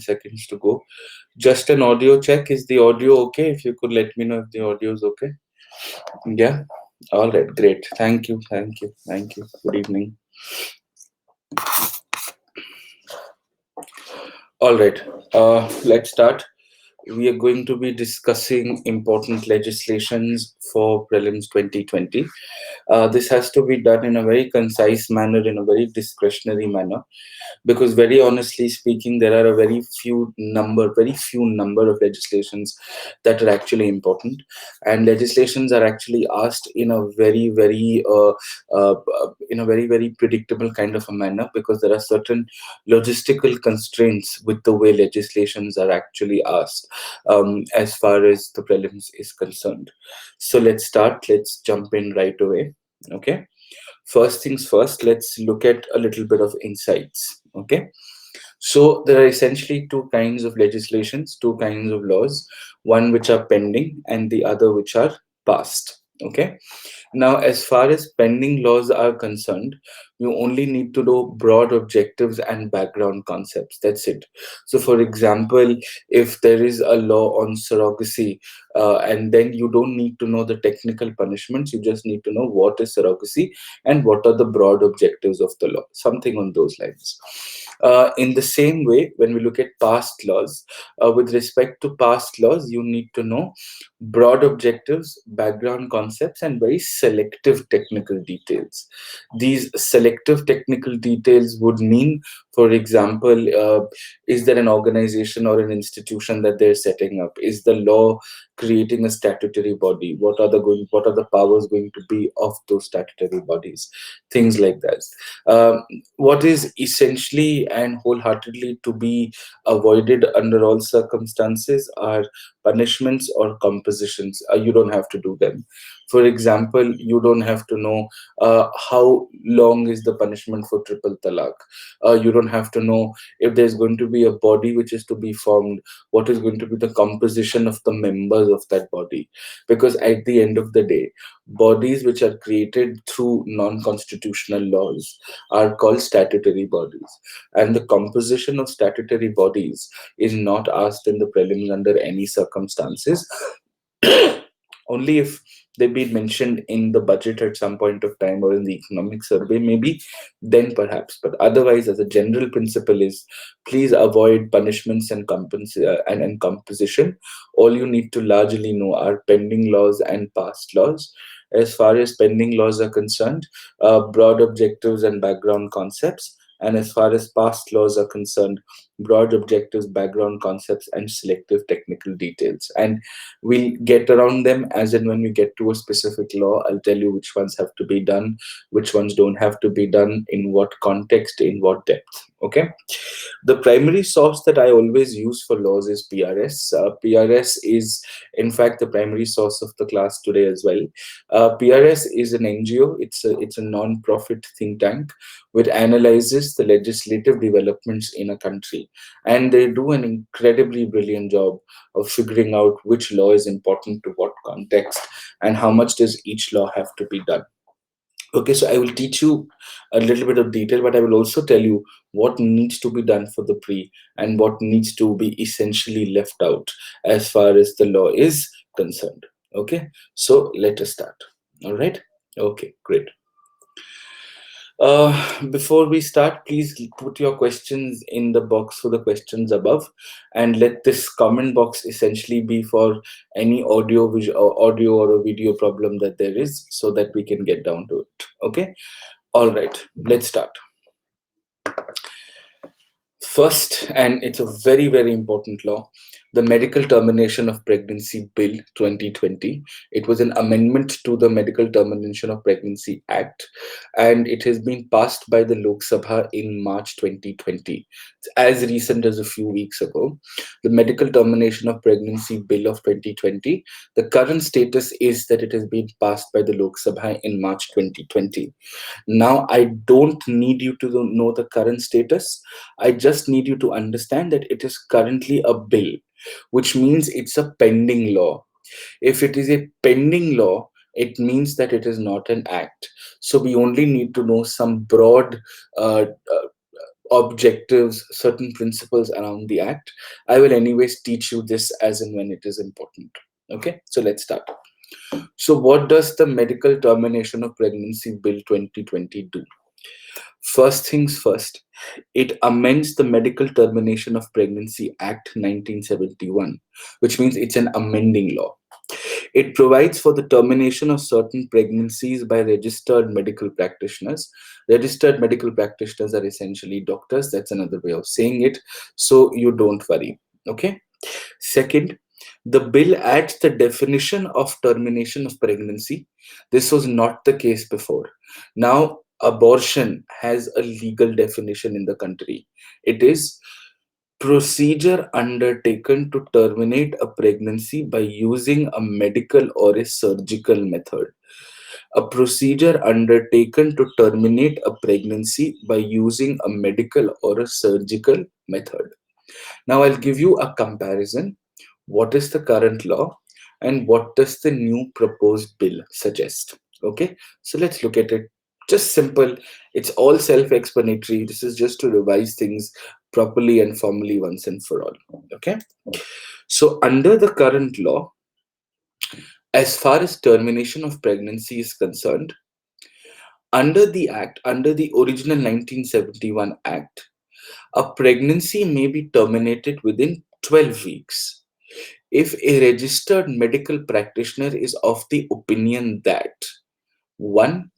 seconds to go. Just an audio check. Is the audio okay? If you could let me know if the audio is okay. Yeah. All right. Great. Thank you. Thank you. Thank you. Good evening. All right. Let's start. We are going to be discussing important legislations for prelims 2020. This has to be done in a very concise manner, in a very discretionary manner, because very honestly speaking, there are a very few number of legislations that are actually important, and legislations are actually asked in a very predictable kind of a manner, because there are certain logistical constraints with the way legislations are actually asked, as far as the prelims is concerned. So let's jump in right away. Okay, first things first, let's look at a little bit of insights. Okay, so there are essentially two kinds of legislations, two kinds of laws, one which are pending and the other which are passed. Okay, now, as far as pending laws are concerned, you only need to know broad objectives and background concepts. That's it. So, for example, if there is a law on surrogacy, and then you don't need to know the technical punishments, you just need to know what is surrogacy and what are the broad objectives of the law, something on those lines. In the same way, when we look at past laws, with respect to past laws, you need to know broad objectives, background concepts, and very selective technical details. These selective technical details would mean, for example, is there an organization or an institution that they're setting up? Is the law creating a statutory body? What are the powers going to be of those statutory bodies? Things like that. What is essentially and wholeheartedly to be avoided under all circumstances are punishments or compositions. You don't have to do them. For example, you don't have to know how long is the punishment for triple talaq. You don't have to know if there's going to be a body which is to be formed, what is going to be the composition of the members of that body. Because at the end of the day, bodies which are created through non-constitutional laws are called statutory bodies. And the composition of statutory bodies is not asked in the prelims under any circumstances. Only if they've been mentioned in the budget at some point of time or in the economic survey, maybe then perhaps. But otherwise, as a general principle, is please avoid punishments and and composition. All you need to largely know are pending laws and past laws. As far as pending laws are concerned, broad objectives and background concepts. And as far as past laws are concerned, broad objectives, background concepts, and selective technical details. And we'll get around them as and when we get to a specific law. I'll tell you which ones have to be done, which ones don't have to be done, in what context, in what depth. Okay. The primary source that I always use for laws is PRS. PRS is, in fact, the primary source of the class today as well. PRS is an NGO. It's a non-profit think tank which analyzes the legislative developments in a country, and they do an incredibly brilliant job of figuring out which law is important to what context and how much does each law have to be done. Okay, so I will teach you a little bit of detail, but I will also tell you what needs to be done for the pre and what needs to be essentially left out as far as the law is concerned. Okay, so let us start. All right. Okay, great. Before we start, please put your questions in the box for the questions above, and let this comment box essentially be for any audio or a video problem that there is, so that we can get down to it. Okay. All right. Let's start. First, and it's a very important law, the Medical Termination of Pregnancy Bill 2020. It was an amendment to the Medical Termination of Pregnancy Act, and it has been passed by the Lok Sabha in March 2020. It's as recent as a few weeks ago. The Medical Termination of Pregnancy Bill of 2020, the current status is that it has been passed by the Lok Sabha in March 2020. Now, I don't need you to know the current status. I just need you to understand that it is currently a bill, which means it's a pending law. If it is a pending law, it means that it is not an act. So we only need to know some broad objectives, certain principles around the act. I will anyways teach you this as and when it is important. Okay, so let's start. So, what does the Medical Termination of Pregnancy Bill 2020 do? First things first, it amends the Medical Termination of Pregnancy Act 1971, which means it's an amending law. It provides for the termination of certain pregnancies by registered medical practitioners. Registered medical practitioners are essentially doctors. That's another way of saying it. So you don't worry. Okay. Second, the bill adds the definition of termination of pregnancy. This was not the case before. Now, abortion has a legal definition in the country. It is procedure undertaken to terminate a pregnancy by using a medical or a surgical method. A procedure undertaken to terminate a pregnancy by using a medical or a surgical method. Now, I'll give you a comparison. What is the current law and what does the new proposed bill suggest? Okay, so let's look at it. Just simple, it's all self explanatory. This is just to revise things properly and formally once and for all. Okay, so under the current law, as far as termination of pregnancy is concerned, under the act, under the original 1971 act, a pregnancy may be terminated within 12 weeks if a registered medical practitioner is of the opinion that one,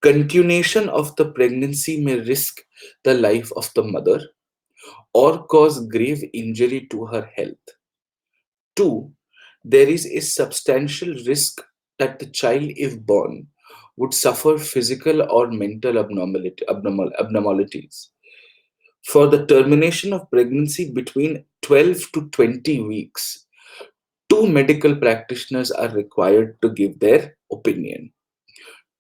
continuation of the pregnancy may risk the life of the mother or cause grave injury to her health. Two, there is a substantial risk that the child, if born, would suffer physical or mental abnormalities. For the termination of pregnancy between 12 to 20 weeks, two medical practitioners are required to give their opinion.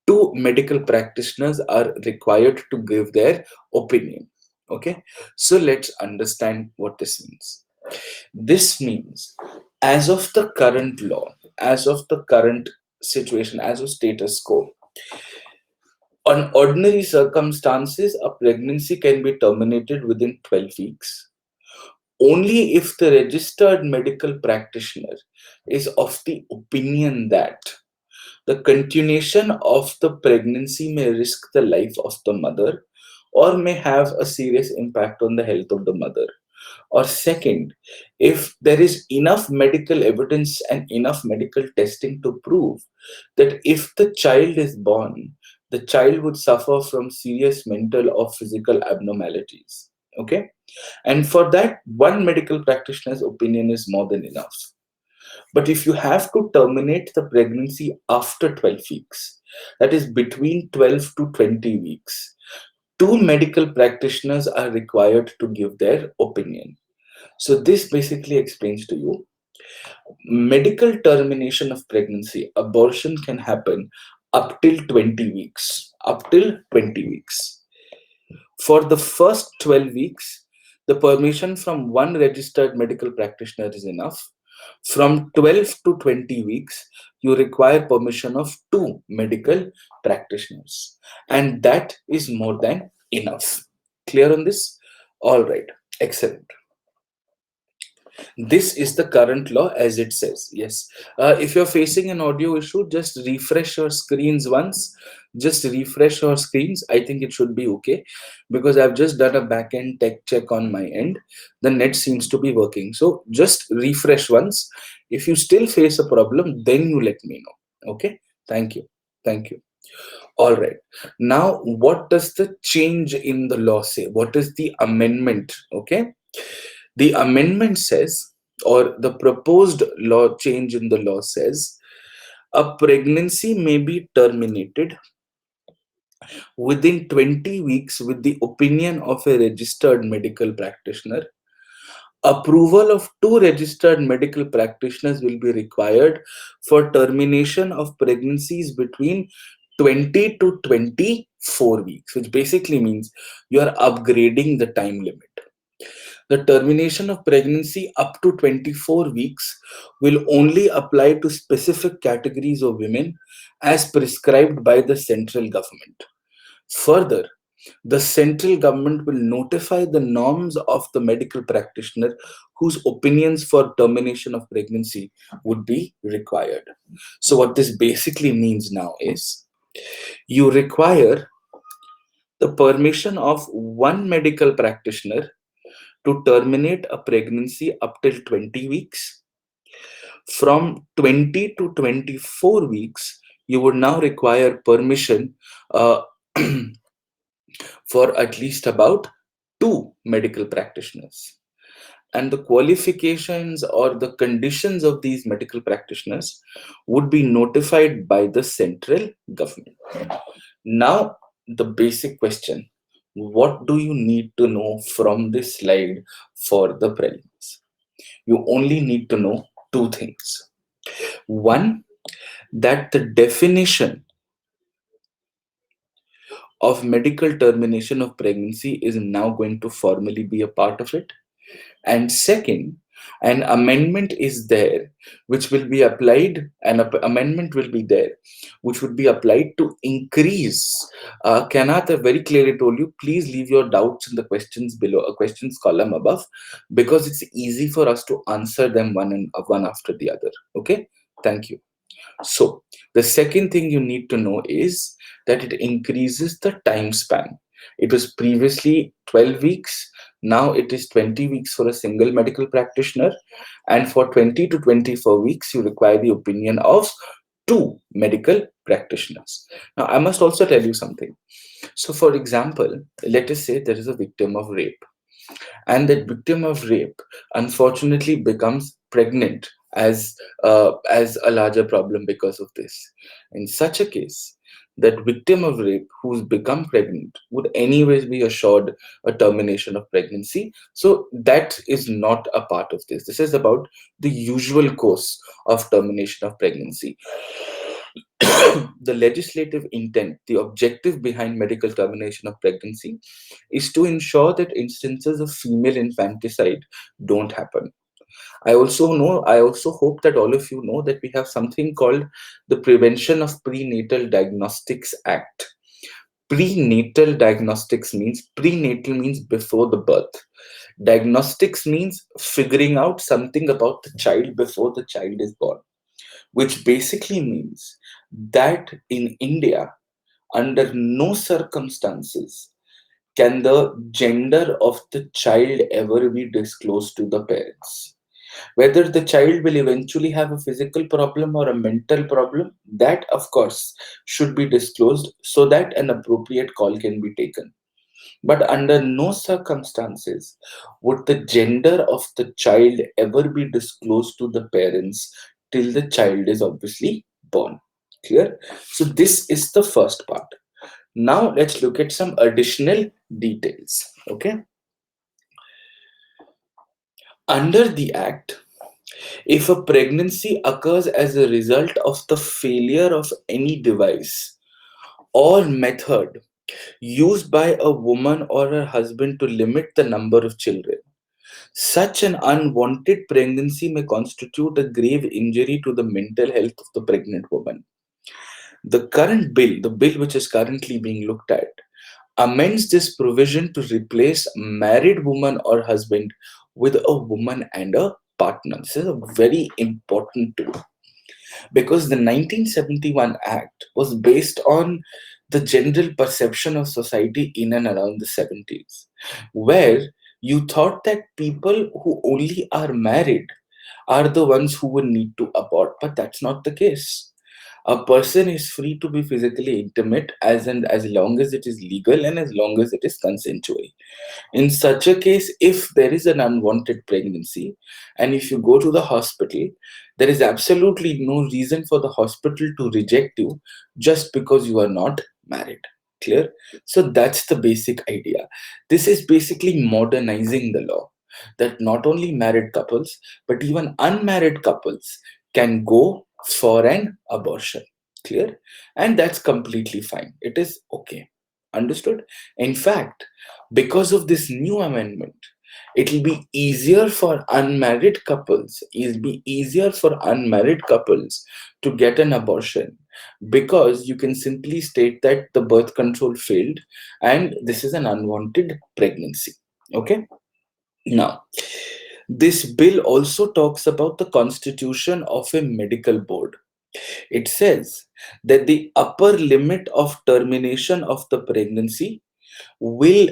Two medical practitioners are required to give their opinion. Okay, so let's understand what this means. This means, as of the current law, as of the current situation, as of status quo, on ordinary circumstances, a pregnancy can be terminated within 12 weeks only if the registered medical practitioner is of the opinion that the continuation of the pregnancy may risk the life of the mother or may have a serious impact on the health of the mother. Or second, if there is enough medical evidence and enough medical testing to prove that if the child is born, the child would suffer from serious mental or physical abnormalities. Okay? And for that, one medical practitioner's opinion is more than enough. But if you have to terminate the pregnancy after 12 weeks, that is between 12 to 20 weeks, two medical practitioners are required to give their opinion. So, this basically explains to you medical termination of pregnancy, abortion can happen up till 20 weeks. Up till 20 weeks. For the first 12 weeks, the permission from one registered medical practitioner is enough. From 12 to 20 weeks, you require permission of two medical practitioners, and that is more than enough. Clear on this? All right, excellent. This is the current law as it says. Yes. If you're facing an audio issue, just refresh your screens once. Just refresh your screens. I think it should be okay because I've just done a backend tech check on my end. The net seems to be working. So just refresh once. If you still face a problem, then you let me know. Okay. Thank you. Thank you. All right. Now, what does the change in the law say? What is the amendment? Okay. The amendment says, or the proposed law change in the law says, a pregnancy may be terminated within 20 weeks with the opinion of a registered medical practitioner. Approval of two registered medical practitioners will be required for termination of pregnancies between 20 to 24 weeks, which basically means you are upgrading the time limit. The termination of pregnancy up to 24 weeks will only apply to specific categories of women as prescribed by the central government. Further, the central government will notify the norms of the medical practitioner whose opinions for termination of pregnancy would be required. So, what this basically means now is you require the permission of one medical practitioner to terminate a pregnancy up till 20 weeks. From 20 to 24 weeks, you would now require permission uh, for at least about two medical practitioners. And the qualifications or the conditions of these medical practitioners would be notified by the central government. Now, the basic question, what do you need to know from this slide for the prelims? You only need to know two things. One, that the definition of medical termination of pregnancy is now going to formally be a part of it. And second, an amendment is there which will be applied, an amendment will be there which would be applied to increase. Kanath have very clearly told you, please leave your doubts in the questions below, a questions column above, because it's easy for us to answer them one after the other. Okay, thank you. So, the second thing you need to know is that it increases the time span. It was previously 12 weeks, now it is 20 weeks for a single medical practitioner, and for 20 to 24 weeks, you require the opinion of two medical practitioners. Now, I must also tell you something. So, for example, let us say there is a victim of rape, and that victim of rape unfortunately becomes pregnant as a larger problem because of this. In such a case, that victim of rape who's become pregnant would anyways be assured a termination of pregnancy. So that is not a part of this. This is about the usual course of termination of pregnancy. The legislative intent, the objective behind medical termination of pregnancy is to ensure that instances of female infanticide don't happen. I also hope that all of you know that we have something called the Prevention of Prenatal Diagnostics Act. Prenatal means before the birth. Diagnostics means figuring out something about the child before the child is born, which basically means that in India, under no circumstances can the gender of the child ever be disclosed to the parents. Whether the child will eventually have a physical problem or a mental problem, that of course should be disclosed so that an appropriate call can be taken. But under no circumstances would the gender of the child ever be disclosed to the parents till the child is obviously born. Clear? So, this is the first part. Now, let's look at some additional details. Okay. Under the Act, if a pregnancy occurs as a result of the failure of any device or method used by a woman or her husband to limit the number of children, such an unwanted pregnancy may constitute a grave injury to the mental health of the pregnant woman. The current bill, the bill which is currently being looked at, amends this provision to replace married woman or husband with a woman and a partner. This is a very important tool because the 1971 Act was based on the general perception of society in and around the 70s, where you thought that people who only are married are the ones who will need to abort, but that's not the case. A person is free to be physically intimate as long as it is legal and as long as it is consensual. In such a case, if there is an unwanted pregnancy and if you go to the hospital, there is absolutely no reason for the hospital to reject you just because you are not married. Clear? So that's the basic idea. This is basically modernizing the law, that not only married couples but even unmarried couples can go for an abortion. Clear? And that's completely fine. It is okay. Understood? In fact, because of this new amendment, it will be easier for unmarried couples, it'll be easier for unmarried couples to get an abortion because you can simply state that the birth control failed and this is an unwanted pregnancy. Okay. Now, this bill also talks about the constitution of a medical board. It says that the upper limit of termination of the pregnancy will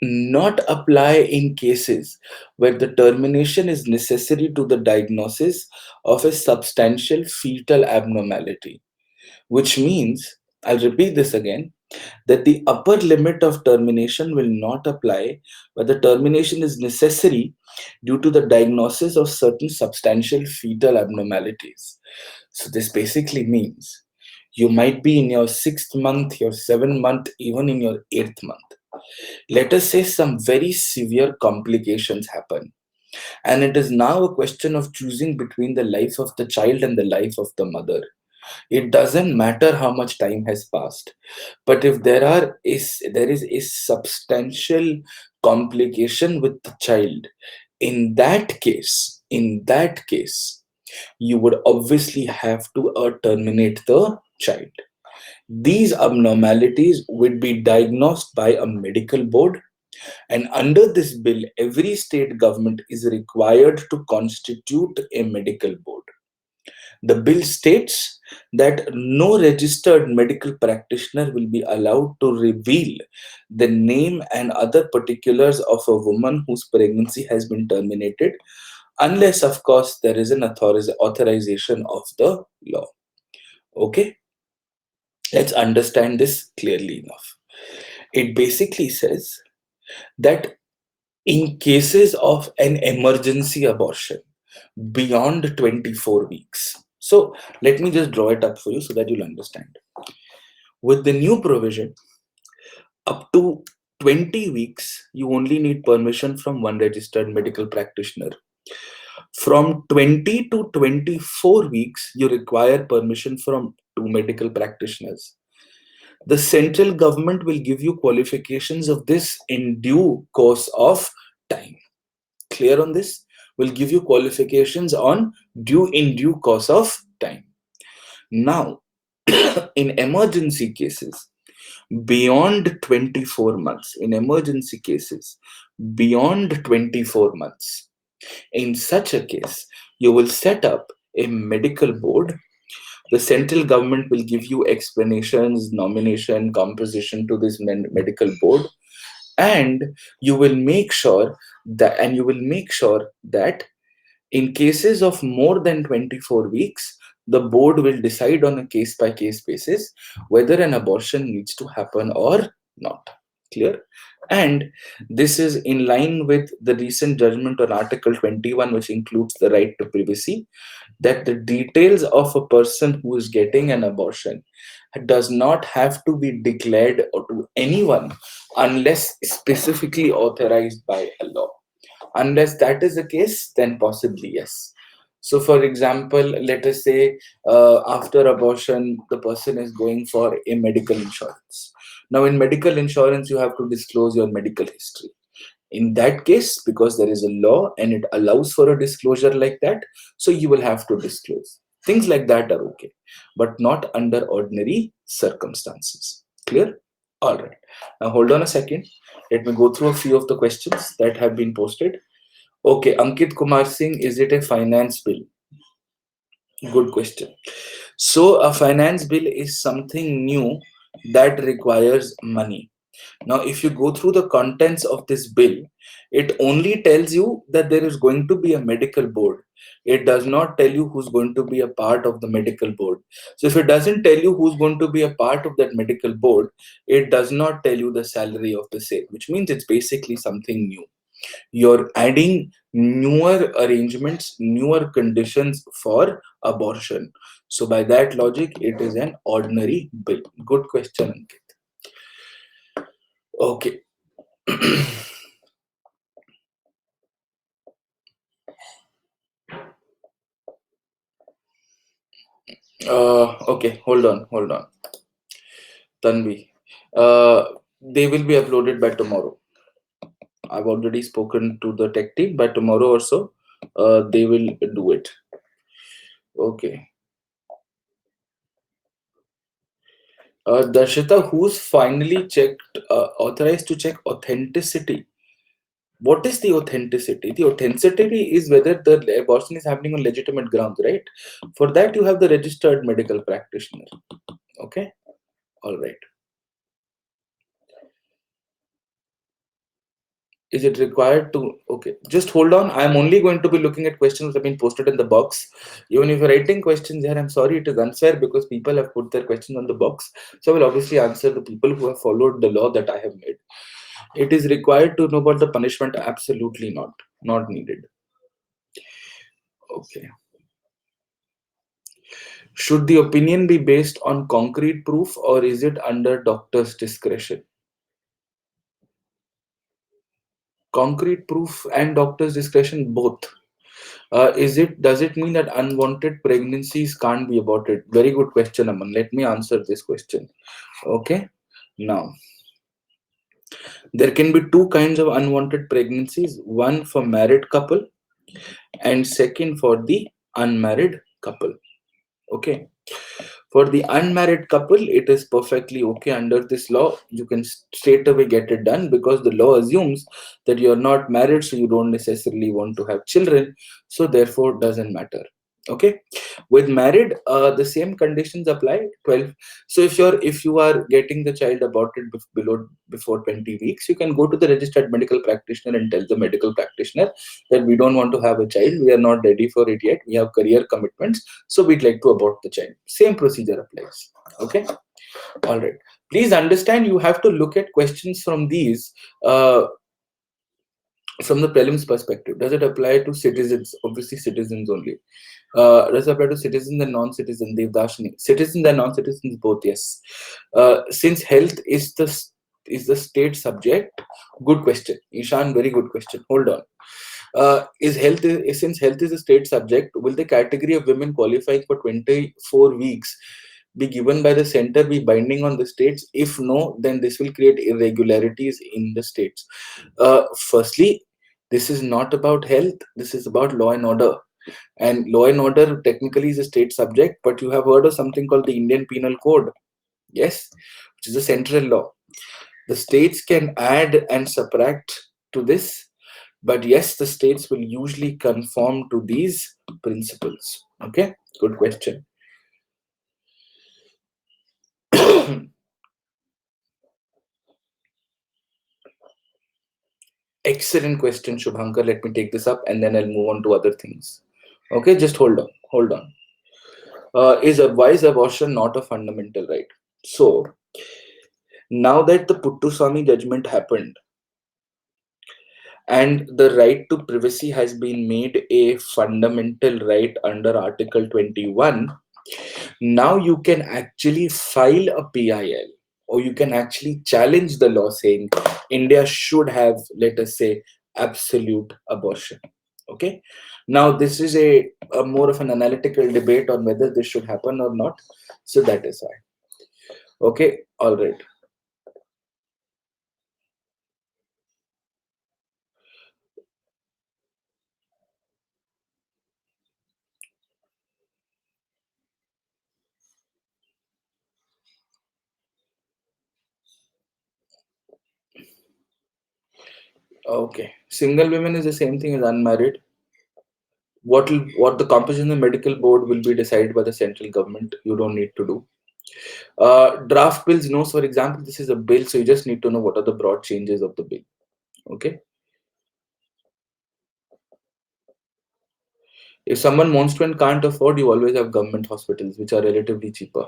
not apply in cases where the termination is necessary to the diagnosis of a substantial fetal abnormality, which means, I'll repeat this again, that the upper limit of termination will not apply where the termination is necessary due to the diagnosis of certain substantial fetal abnormalities. So, this basically means you might be in your 6th month, your 7th month, even in your 8th month. Let us say some very severe complications happen, and it is now a question of choosing between the life of the child and the life of the mother. It doesn't matter how much time has passed, but if there is a substantial complication with the child, in that case you would obviously have to terminate the child. These abnormalities would be diagnosed by a medical board, and under this bill every state government is required to constitute a medical board. The bill states that no registered medical practitioner will be allowed to reveal the name and other particulars of a woman whose pregnancy has been terminated, unless, of course, there is an authorization of the law. Okay, let's understand this clearly enough. It basically says that in cases of an emergency abortion beyond 24 weeks. So let me just draw it up for you so that you'll understand. With the new provision, up to 20 weeks, you only need permission from one registered medical practitioner. From 20 to 24 weeks, you require permission from two medical practitioners. The central government will give you qualifications of this in due course of time. Clear on this? Will give you qualifications on due course of time. Now, in emergency cases, beyond 24 months, in emergency cases, beyond 24 months, in such a case, you will set up a medical board. The central government will give you explanations, nomination, composition to this medical board, and you will make sure that in cases of more than 24 weeks, the board will decide on a case by case basis whether an abortion needs to happen or not. Clear? And this is in line with the recent judgment on Article 21, which includes the right to privacy, that the details of a person who is getting an abortion does not have to be declared to anyone unless specifically authorized by a law. Unless that is the case, then possibly yes. So, for example, let us say after abortion, the person is going for a medical insurance. Now, in medical insurance, you have to disclose your medical history. In that case, because there is a law and it allows for a disclosure like that, so you will have to disclose. Things like that are okay, but not under ordinary circumstances. Clear? All right. Now, hold on a second. Let me go through a few of the questions that have been posted. Okay, Ankit Kumar Singh, is it a finance bill? Good question. So, a finance bill is something new that requires money. Now, if you go through the contents of this bill, it only tells you that there is going to be a medical board. It does not tell you who's going to be a part of the medical board. So, if it doesn't tell you who's going to be a part of that medical board, it does not tell you the salary of the same, which means it's basically something new. You're adding newer arrangements, newer conditions for abortion. So, by that logic, it is an ordinary bill. Good question, Ankit. Okay. Okay, hold on. Tanvi. They will be uploaded by tomorrow. I've already spoken to the tech team. By tomorrow or so, they will do it. Okay. Darshita, who's finally authorized to check authenticity? What is the authenticity? The authenticity is whether the abortion is happening on legitimate grounds, right? For that, you have the registered medical practitioner. Okay, all right. Is it required to? Okay, just hold on. I'm only going to be looking at questions that have been posted in the box. Even if you're writing questions here, I'm sorry, it is unfair because people have put their questions on the box. So I will obviously answer the people who have followed the law that I have made. It is required to know about the punishment. Absolutely not. Not needed. Okay. Should the opinion be based on concrete proof or is it under doctor's discretion? Concrete proof and doctor's discretion both. Does it mean that unwanted pregnancies can't be aborted? Very good question, Aman. Let me answer this question. Okay. Now, there can be two kinds of unwanted pregnancies, one for married couple and second for the unmarried couple. Okay. For the unmarried couple, it is perfectly okay under this law. You can straight away get it done because the law assumes that you're not married, so you don't necessarily want to have children, so therefore it doesn't matter. Okay. With married, the same conditions apply. 12. So if you are getting the child aborted before 20 weeks, you can go to the registered medical practitioner and tell the medical practitioner that we don't want to have a child, we are not ready for it yet, we have career commitments, so we'd like to abort the child. Same procedure applies. Okay. All right. Please understand, you have to look at questions from these from the prelims perspective. Does it apply to citizens? Obviously citizens only. Does it apply to citizens and non-citizens? Devdashini. Citizens and non-citizens both, yes. Since health is the state subject, good question. Ishan, very good question. Hold on. Since health is a state subject, will the category of women qualifying for 24 weeks be given by the center be binding on the states? If no, then this will create irregularities in the states. Firstly, this is not about health, this is about law and order. And law and order technically is a state subject, but you have heard of something called the Indian Penal Code. Yes, which is a central law. The states can add and subtract to this, but yes, the states will usually conform to these principles. Okay, good question. Excellent question, Shubhankar. Let me take this up and then I'll move on to other things. Okay, just hold on. Hold on. Is a wise abortion not a fundamental right? So, now that the Puttuswamy judgment happened and the right to privacy has been made a fundamental right under Article 21, now you can actually file a PIL or you can actually challenge the law saying India should have, let us say, absolute abortion. Okay. Now, this is a more of an analytical debate on whether this should happen or not. So that is why. Okay. All right. Okay. Single women is the same thing as unmarried. What the composition of the medical board will be decided by the central government. You don't need to do. Draft bills knows, for example, this is a bill, so you just need to know what are the broad changes of the bill. Okay. If someone wants to and can't afford, you always have government hospitals, which are relatively cheaper.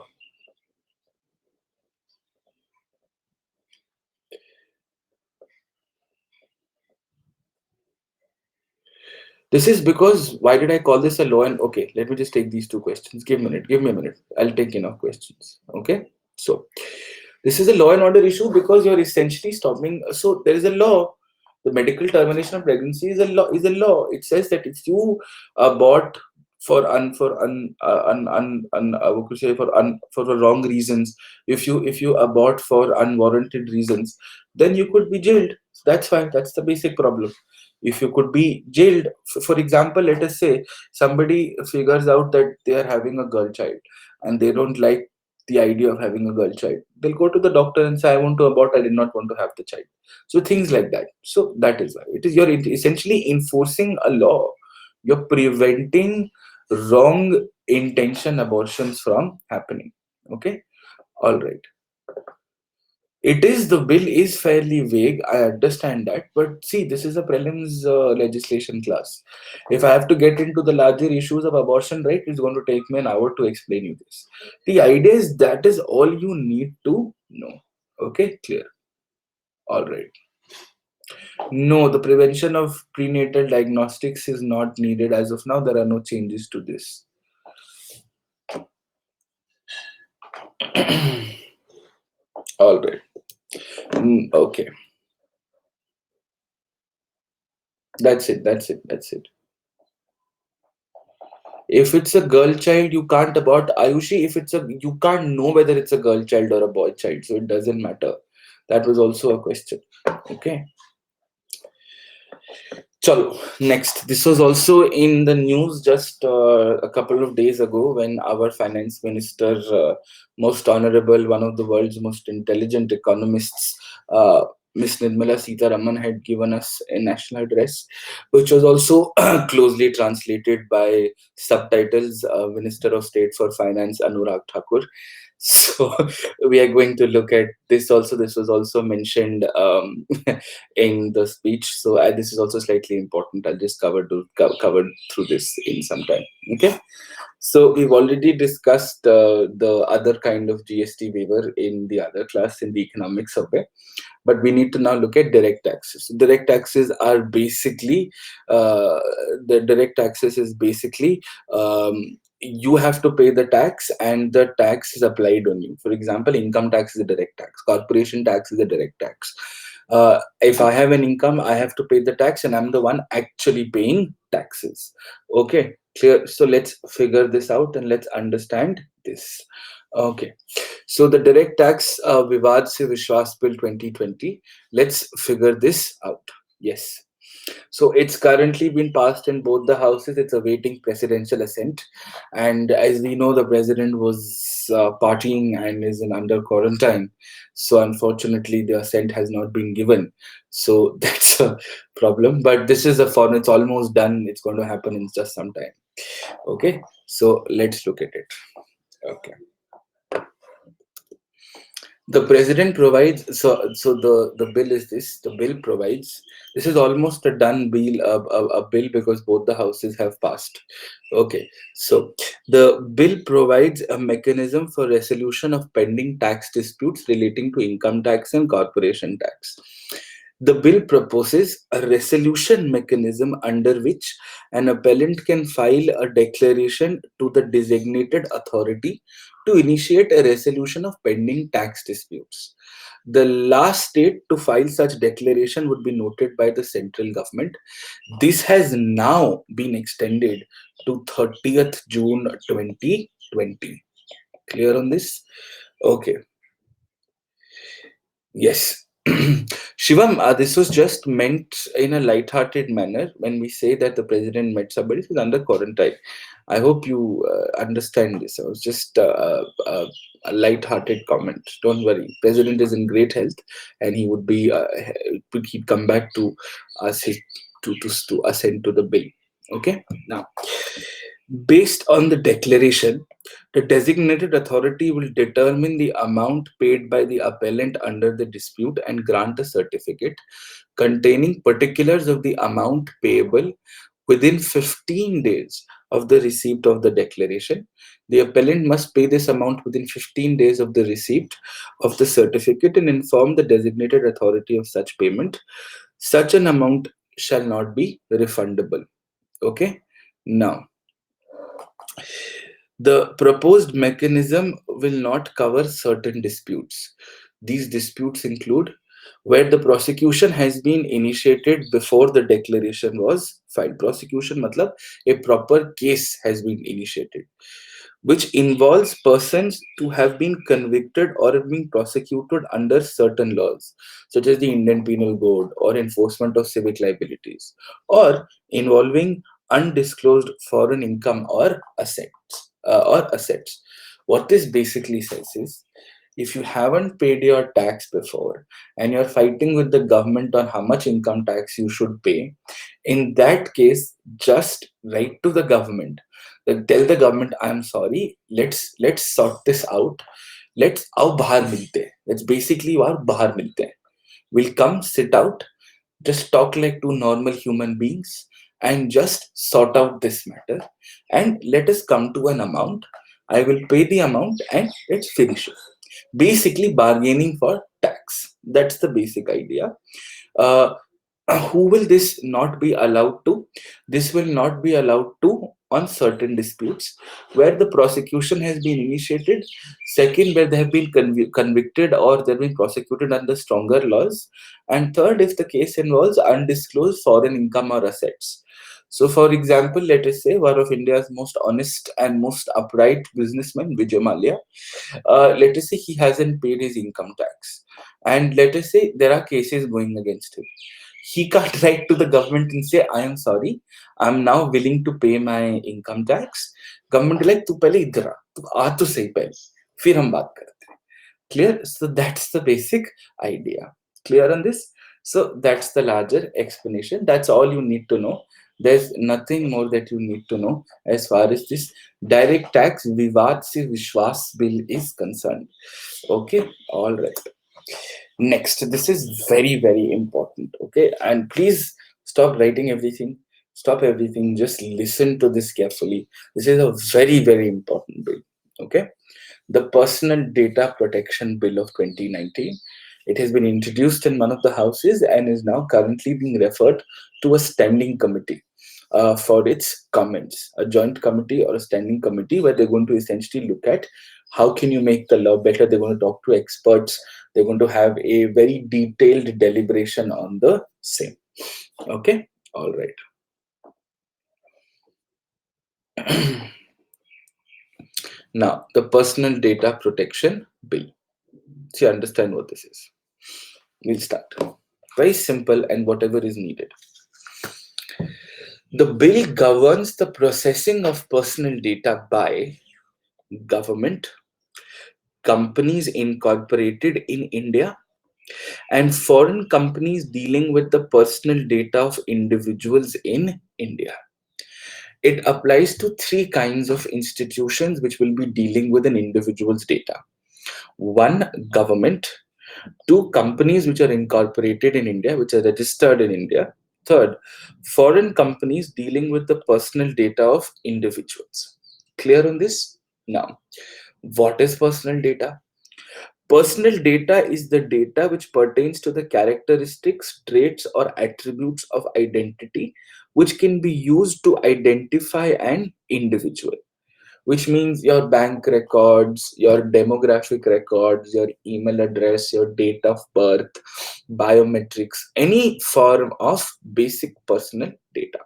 This is because, why did I call this a law? And okay, let me just take these two questions. Give me a minute. Give me a minute. I'll take enough questions. Okay. So this is a law and order issue because you're essentially stopping. So there is a law. The medical termination of pregnancy is a law. Is a law. It says that if you abort what could you say, for wrong reasons, if you abort for unwarranted reasons, then you could be jailed. That's fine. That's the basic problem. If you could be jailed, for example, let us say somebody figures out that they are having a girl child and they don't like the idea of having a girl child. They'll go to the doctor and say, I want to abort, I did not want to have the child. So things like that. So that is why it is, you're essentially enforcing a law. You're preventing wrong intention abortions from happening. Okay. All right. It is, the bill is fairly vague. I understand that, but see, this is a prelims legislation class. If I have to get into the larger issues of abortion, right, it's going to take me an hour to explain you this. The idea is that is all you need to know. Okay, clear. All right. No, the prevention of prenatal diagnostics is not needed as of now. There are no changes to this. All right. Okay. That's it. That's it. That's it. If it's a girl child, you can't abort. Ayushi, if it's a, you can't know whether it's a girl child or a boy child, so it doesn't matter. That was also a question. Okay. Chalo, next. This was also in the news just a couple of days ago when our finance minister, most honorable, one of the world's most intelligent economists, Miss Nirmala Sitharaman, had given us a national address, which was also closely translated by subtitles, Minister of State for Finance Anurag Thakur. So we are going to look at this also. This was also mentioned in the speech. So this is also slightly important. I'll just cover through this in some time. Okay. So we've already discussed the other kind of GST waiver in the other class in the economics survey, but we need to now look at direct taxes. Direct taxes are basically the direct taxes is basically you have to pay the tax and the tax is applied on you. For example, income tax is a direct tax, corporation tax is a direct tax. If I have an income, I have to pay the tax and I'm the one actually paying taxes. Okay, clear. So let's figure this out and let's understand this. Okay, so the direct tax Vivad se Vishwas Bill 2020. Let's figure this out. Yes. So it's currently been passed in both the houses. It's awaiting presidential assent, and as we know, the president was partying and is in under quarantine. So unfortunately, the assent has not been given. So that's a problem. But this is a form. It's almost done. It's going to happen in just some time. Okay. So let's look at it. Okay. The president provides, so the bill is this. The bill provides, this is almost a done bill, a bill, because both the houses have passed. Okay, so the bill provides a mechanism for resolution of pending tax disputes relating to income tax and corporation tax. The bill proposes a resolution mechanism under which an appellant can file a declaration to the designated authority to initiate a resolution of pending tax disputes. The last date to file such declaration would be noted by the central government. This has now been extended to 30th June 2020. Clear on this? Okay. Yes. Shivam, this was just meant in a light-hearted manner when we say that the president met somebody who's under quarantine. I hope you understand this. It was just a light-hearted comment. Don't worry. President is in great health, and he would be he'd come back to us to assent to the bill. Okay. Now, based on the declaration, the designated authority will determine the amount paid by the appellant under the dispute and grant a certificate containing particulars of the amount payable within 15 days of the receipt of the declaration. The appellant must pay this amount within 15 days of the receipt of the certificate and inform the designated authority of such payment. Such an amount shall not be refundable. Okay? Now, the proposed mechanism will not cover certain disputes. These disputes include where the prosecution has been initiated before the declaration was filed. Prosecution matlab a proper case has been initiated, which involves persons to have been convicted or have been prosecuted under certain laws, such as the Indian Penal Code or enforcement of civic liabilities, or involving undisclosed foreign income or assets. What this basically says is, if you haven't paid your tax before and you're fighting with the government on how much income tax you should pay, in that case, just write to the government. Tell the government, I'm sorry, let's sort this out. Let's आओ बाहर मिलते हैं. Let's basically वार बाहर मिलते हैं. We'll come sit out, just talk like two normal human beings and just sort out this matter, and let us come to an amount. I will pay the amount and let's finish it. Basically bargaining for tax. That's the basic idea. uh, who will this not be allowed to? This will not be allowed to on certain disputes where the prosecution has been initiated. Second, where they have been convicted or they've been prosecuted under stronger laws. And third, if the case involves undisclosed foreign income or assets. So, for example, let us say one of India's most honest and most upright businessmen, Vijay Mallya, let us say he hasn't paid his income tax. And let us say there are cases going against him. He can't write to the government and say, I am sorry, I'm now willing to pay my income tax. Government like, तू पहले इधर आ, तू आ तो सही पहले, फिर हम बात करते हैं. Clear? So that's the basic idea. Clear on this? So that's the larger explanation. That's all you need to know. There's nothing more that you need to know as far as this direct tax Vivad se Vishwas bill is concerned. Okay, all right. Next, this is very, very important. Okay, and please stop writing everything. Stop everything. Just listen to this carefully. This is a very, very important bill. Okay, the Personal Data Protection Bill of 2019. It has been introduced in one of the houses and is now currently being referred to a standing committee for its comments, a joint committee or a standing committee where they're going to essentially look at how can you make the law better. They're going to talk to experts. They're going to have a very detailed deliberation on the same. Okay, all right. Now, the Personal Data Protection Bill. So you understand what this is. We'll start. Very simple and whatever is needed. The bill governs the processing of personal data by government, companies incorporated in India, and foreign companies dealing with the personal data of individuals in India. It applies to three kinds of institutions which will be dealing with an individual's data. One, government. Two, companies which are incorporated in India, which are registered in India. Third, foreign companies dealing with the personal data of individuals. Clear on this? Now, what is personal data? Personal data is the data which pertains to the characteristics, traits, or attributes of identity, which can be used to identify an individual, which means your bank records, your demographic records, your email address, your date of birth, biometrics, any form of basic personal data.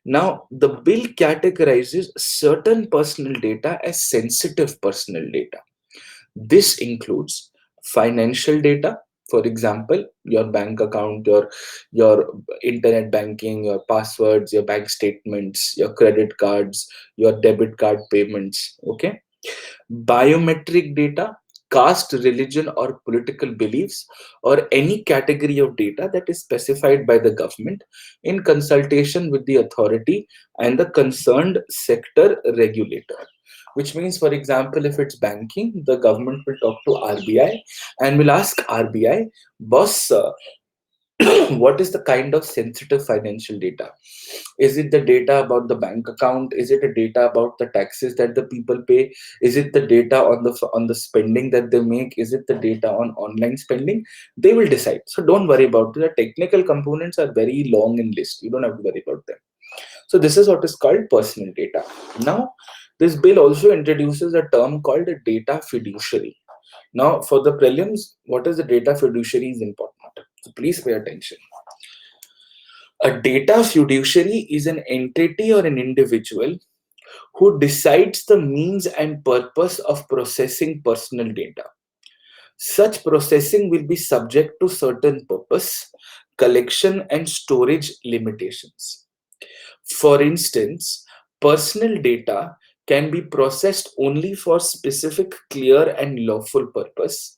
Now, the bill categorizes certain personal data as sensitive personal data. This includes financial data, for example, your bank account, your internet banking, your passwords, your bank statements, your credit cards, your debit card payments. Okay. Biometric data, caste, religion, or political beliefs, or any category of data that is specified by the government in consultation with the authority and the concerned sector regulator. Which means, for example, if it's banking, the government will talk to RBI and will ask RBI, boss, what is the kind of sensitive financial data? Is it the data about the bank account? Is it a data about the taxes that the people pay? Is it the data on the spending that they make? Is it the data on online spending? They will decide. So don't worry about it. The technical components are very long in list. You don't have to worry about them. So this is what is called personal data. Now, this bill also introduces a term called a data fiduciary. Now, for the prelims, what is the data fiduciary is important. So please pay attention. A data fiduciary is an entity or an individual who decides the means and purpose of processing personal data. Such processing will be subject to certain purpose, collection, and storage limitations. For instance, personal data can be processed only for specific, clear, and lawful purpose.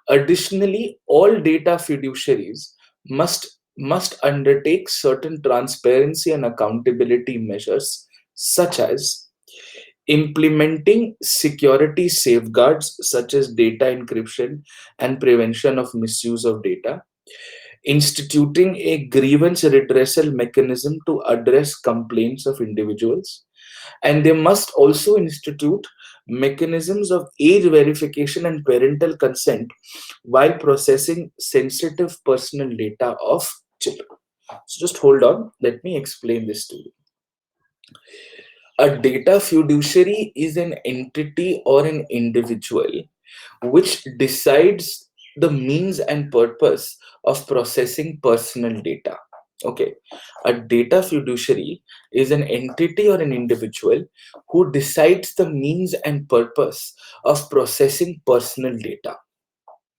Additionally, all data fiduciaries must undertake certain transparency and accountability measures, such as implementing security safeguards such as data encryption and prevention of misuse of data, instituting a grievance redressal mechanism to address complaints of individuals, and they must also institute mechanisms of age verification and parental consent while processing sensitive personal data of children. So just hold on, let me explain this to you. A data fiduciary is an entity or an individual which decides the means and purpose of processing personal data. Okay, a data fiduciary is an entity or an individual who decides the means and purpose of processing personal data.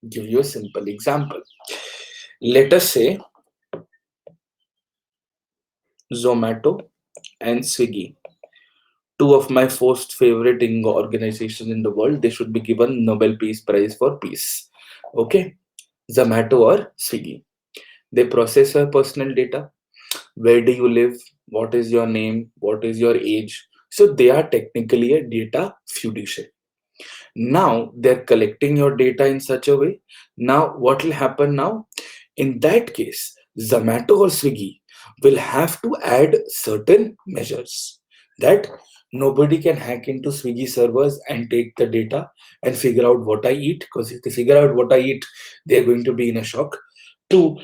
Give you a simple example. Let us say Zomato and Swiggy, two of my most favorite organizations in the world. They should be given Nobel Peace Prize for peace. Okay, Zomato or Swiggy. They process your personal data. Where do you live? What is your name? What is your age? So they are technically a data fiduciary. Now they're collecting your data in such a way. Now what will happen now? In that case, Zomato or Swiggy will have to add certain measures that nobody can hack into Swiggy servers and take the data and figure out what I eat. Because if they figure out what I eat, they're going to be in a shock. To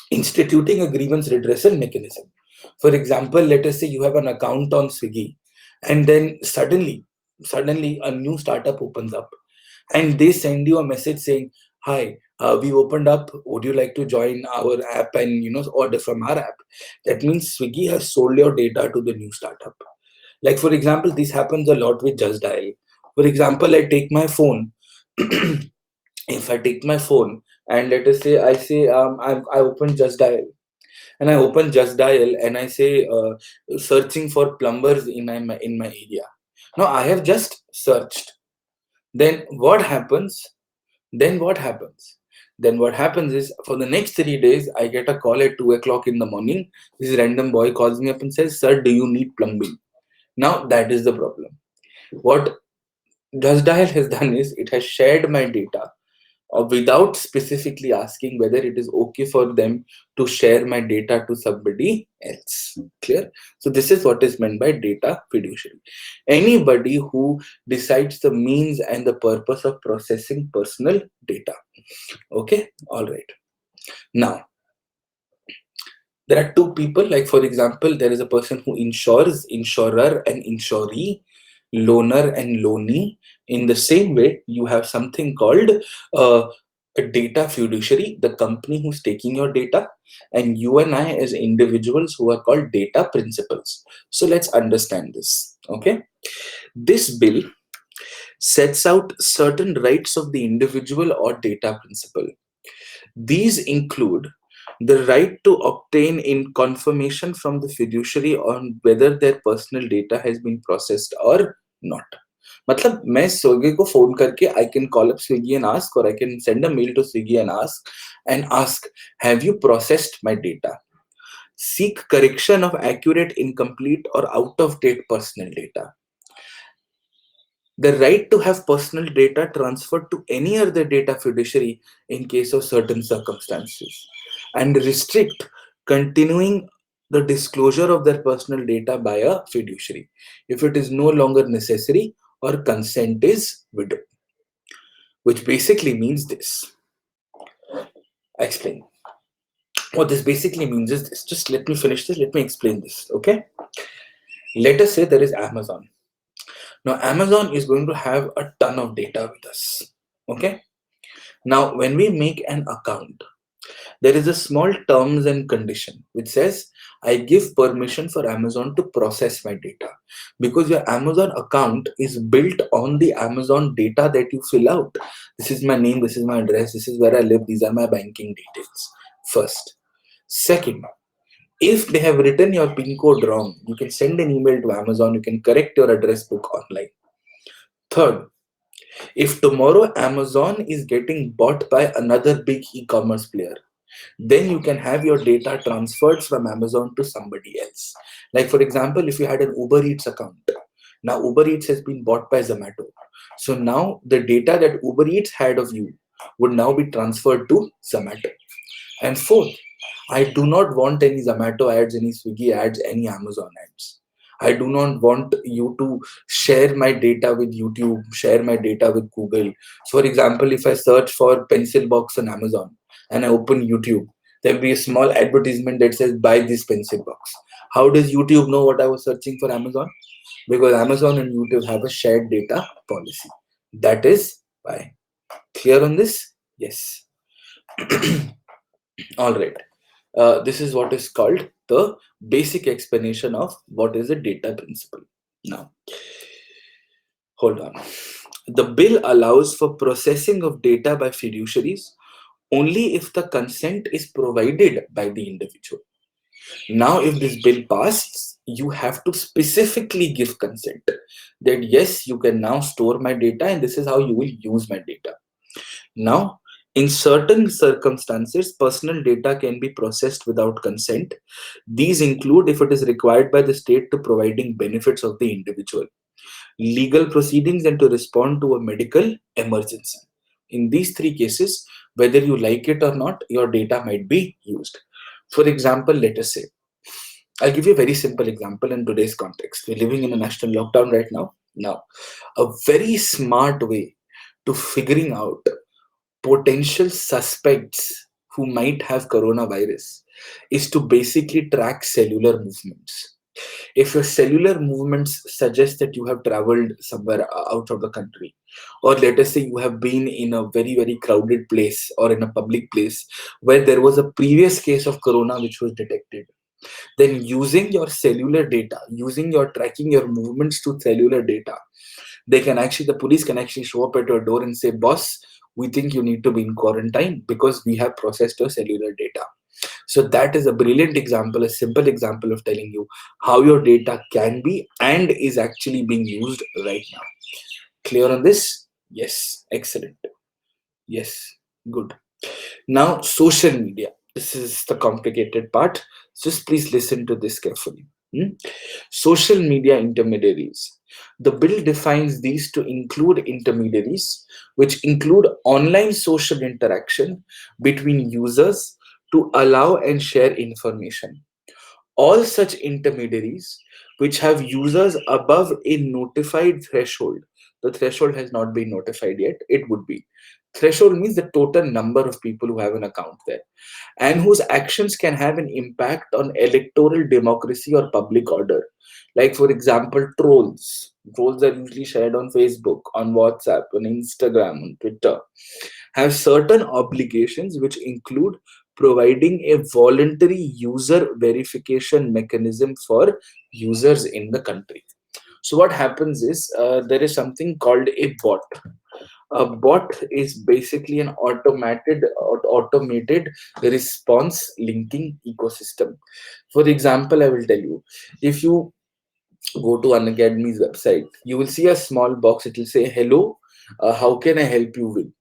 instituting a grievance redressal mechanism. For example, let us say you have an account on Swiggy, and then suddenly a new startup opens up, and they send you a message saying, "Hi, we opened up. Would you like to join our app and order from our app?" That means Swiggy has sold your data to the new startup. Like for example, this happens a lot with Just Dial. For example, I take my phone. If I take my phone and let us say I open Just Dial, and I open Just Dial and I say searching for plumbers in my area. Now I have just searched. Then what happens? Then what happens? Then what happens is for the next 3 days I get a call at 2 o'clock in the morning. This random boy calls me up and says, "Sir, do you need plumbing?" Now that is the problem. What Just Dial has done is it has shared my data without specifically asking whether it is okay for them to share my data to somebody else. Clear? So this is what is meant by data fiduciary. Anybody who decides the means and the purpose of processing personal data. Okay, all right. Now there are two people. Like for example, there is a person who insures, insurer, and insuree, loaner and loanee. In the same way, you have something called uh, a data fiduciary, the company who's taking your data, and you and I as individuals who are called data principals. So let's understand this. Okay, this bill sets out certain rights of the individual or data principal. These include the right to obtain in confirmation from the fiduciary on whether their personal data has been processed or not. मतलब मैं Swiggy को phone करके I can call up Swiggy and ask, or I can send a mail to Swiggy and ask, have you processed my data? Seek correction of accurate, incomplete, or out of date personal data. The right to have personal data transferred to any other data fiduciary in case of certain circumstances, and restrict continuing the disclosure of their personal data by a fiduciary if it is no longer necessary or consent is widowed. Which basically means this. I explain. What this basically means is this. Just let me finish this. Let me explain this. Okay. Let us say there is Amazon. Now, Amazon is going to have a ton of data with us. Okay. Now, when we make an account, there is a small terms and condition which says I give permission for Amazon to process my data, because your Amazon account is built on the Amazon data that you fill out. This is my name, this is my address, this is where I live, these are my banking details. First. Second, If they have written your PIN code wrong, you can send an email to Amazon, you can correct your address book online. Third, if tomorrow Amazon is getting bought by another big e-commerce player, then you can have your data transferred from Amazon to somebody else. Like for example, if you had an Uber Eats account, now Uber Eats has been bought by Zomato. So now the data that Uber Eats had of you would now be transferred to Zomato. And fourth, I do not want any Zomato ads, any Swiggy ads, any Amazon ads. I do not want you to share my data with YouTube, share my data with Google. So, for example, if I search for pencil box on Amazon and I open YouTube, there'll be a small advertisement that says buy this pencil box. How does YouTube know what I was searching for Amazon? Because Amazon and YouTube have a shared data policy. That is why. Clear on this? Yes. All right. This is what is called the basic explanation of what is a data principle. Now, hold on. The bill allows for processing of data by fiduciaries only if the consent is provided by the individual. Now, if this bill passes, you have to specifically give consent that yes, you can now store my data and this is how you will use my data. Now, in certain circumstances, personal data can be processed without consent. These include if it is required by the state to providing benefits of the individual, legal proceedings, and to respond to a medical emergency. In these three cases, whether you like it or not, your data might be used. For example, let us say, I'll give you a very simple example in today's context. We're living in a national lockdown right now. Now, a very smart way to figuring out potential suspects who might have coronavirus is to basically track cellular movements. If your cellular movements suggest that you have traveled somewhere out of the country, or let us say you have been in a very, very crowded place or in a public place where there was a previous case of corona which was detected, then using your cellular data, using your tracking your movements to cellular data, the police can actually show up at your door and say, boss, we think you need to be in quarantine because we have processed your cellular data. So that is a brilliant example, a simple example of telling you how your data can be and is actually being used right now. Clear on this? Yes. Excellent. Yes. Good. Now, social media. This is the complicated part. Just please listen to this carefully. Hmm? Social media intermediaries. The bill defines these to include intermediaries, which include online social interaction between users to allow and share information. All such intermediaries which have users above a notified threshold, the threshold has not been notified yet, it would be. Threshold means the total number of people who have an account there and whose actions can have an impact on electoral democracy or public order. Like, for example, trolls. Trolls are usually shared on Facebook, on WhatsApp, on Instagram, on Twitter, have certain obligations which include providing a voluntary user verification mechanism for users in the country. So, what happens is there is something called a bot. A bot is basically an automated response linking ecosystem. For example, I will tell you, if you go to Unacademy's website, you will see a small box. It will say, "Hello, how can I help you with?"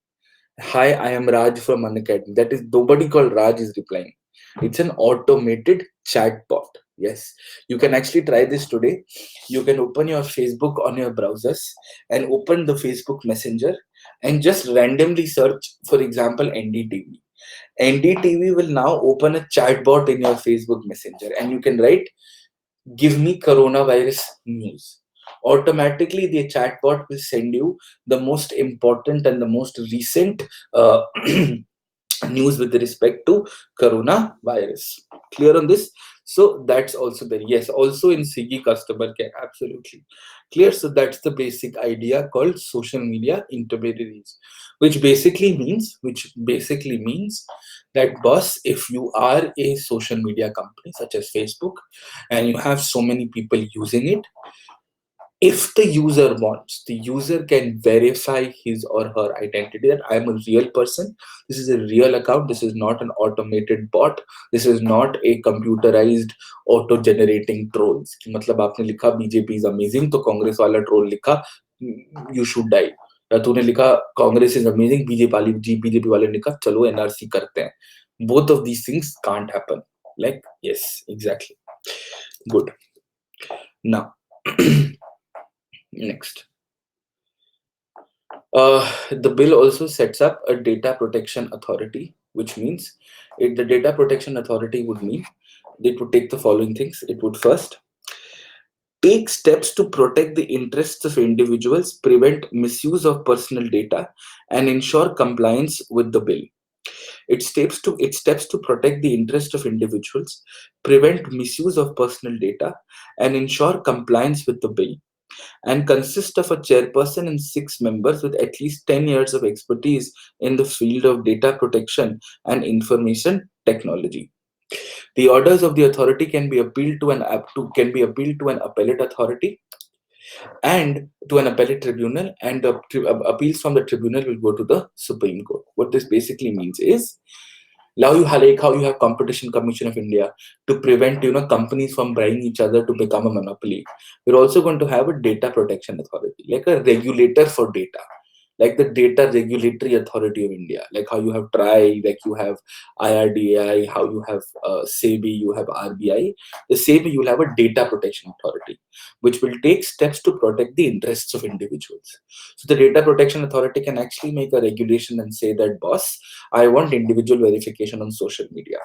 Hi, I am Raj from Unacademy. That is, nobody called Raj is replying. It's an automated chat bot. Yes, you can actually try this today. You can open your Facebook on your browsers and open the Facebook Messenger and just randomly search, for example, NDTV. NDTV will now open a chat bot in your Facebook Messenger and you can write, give me coronavirus news. Automatically, the chatbot will send you the most important and the most recent news with respect to coronavirus. Clear on this? So that's also there. Yes, also in Swiggy customer care. Absolutely clear. So that's the basic idea called social media intermediaries, which basically means that, boss, if you are a social media company such as Facebook and you have so many people using it, If the user wants, the user can verify his or her identity that I'm a real person. This is a real account. This is not an automated bot. This is not a computerized auto generating trolls. कि मतलब आपने लिखा BJP is amazing तो कांग्रेस वाला troll लिखा you should die, या तूने लिखा कांग्रेस is amazing बीजेपी वाले ने लिखा चलो एनआरसी करते हैं. Both of these things can't happen. Like, yes, exactly. Good. Now, next. The bill also sets up a data protection authority, which means the data protection authority would mean it would take the following things. It would first take steps to protect the interests of individuals, prevent misuse of personal data, and ensure compliance with the bill. It steps to protect the interest of individuals, prevent misuse of personal data, and ensure compliance with the bill, and consists of a chairperson and 6 members with at least 10 years of expertise in the field of data protection and information technology. The orders of the authority can be appealed to an appellate authority and to an appellate tribunal, and the appeals from the tribunal will go to the Supreme Court. What this basically means is, now you have, like how you have Competition Commission of India to prevent companies from buying each other to become a monopoly. We're also going to have a data protection authority, like a regulator for data, like the Data Regulatory Authority of India, like how you have TRAI, like you have IRDAI, how you have SEBI, you have RBI. The same you'll have a data protection authority, which will take steps to protect the interests of individuals. So the data protection authority can actually make a regulation and say that, boss, I want individual verification on social media.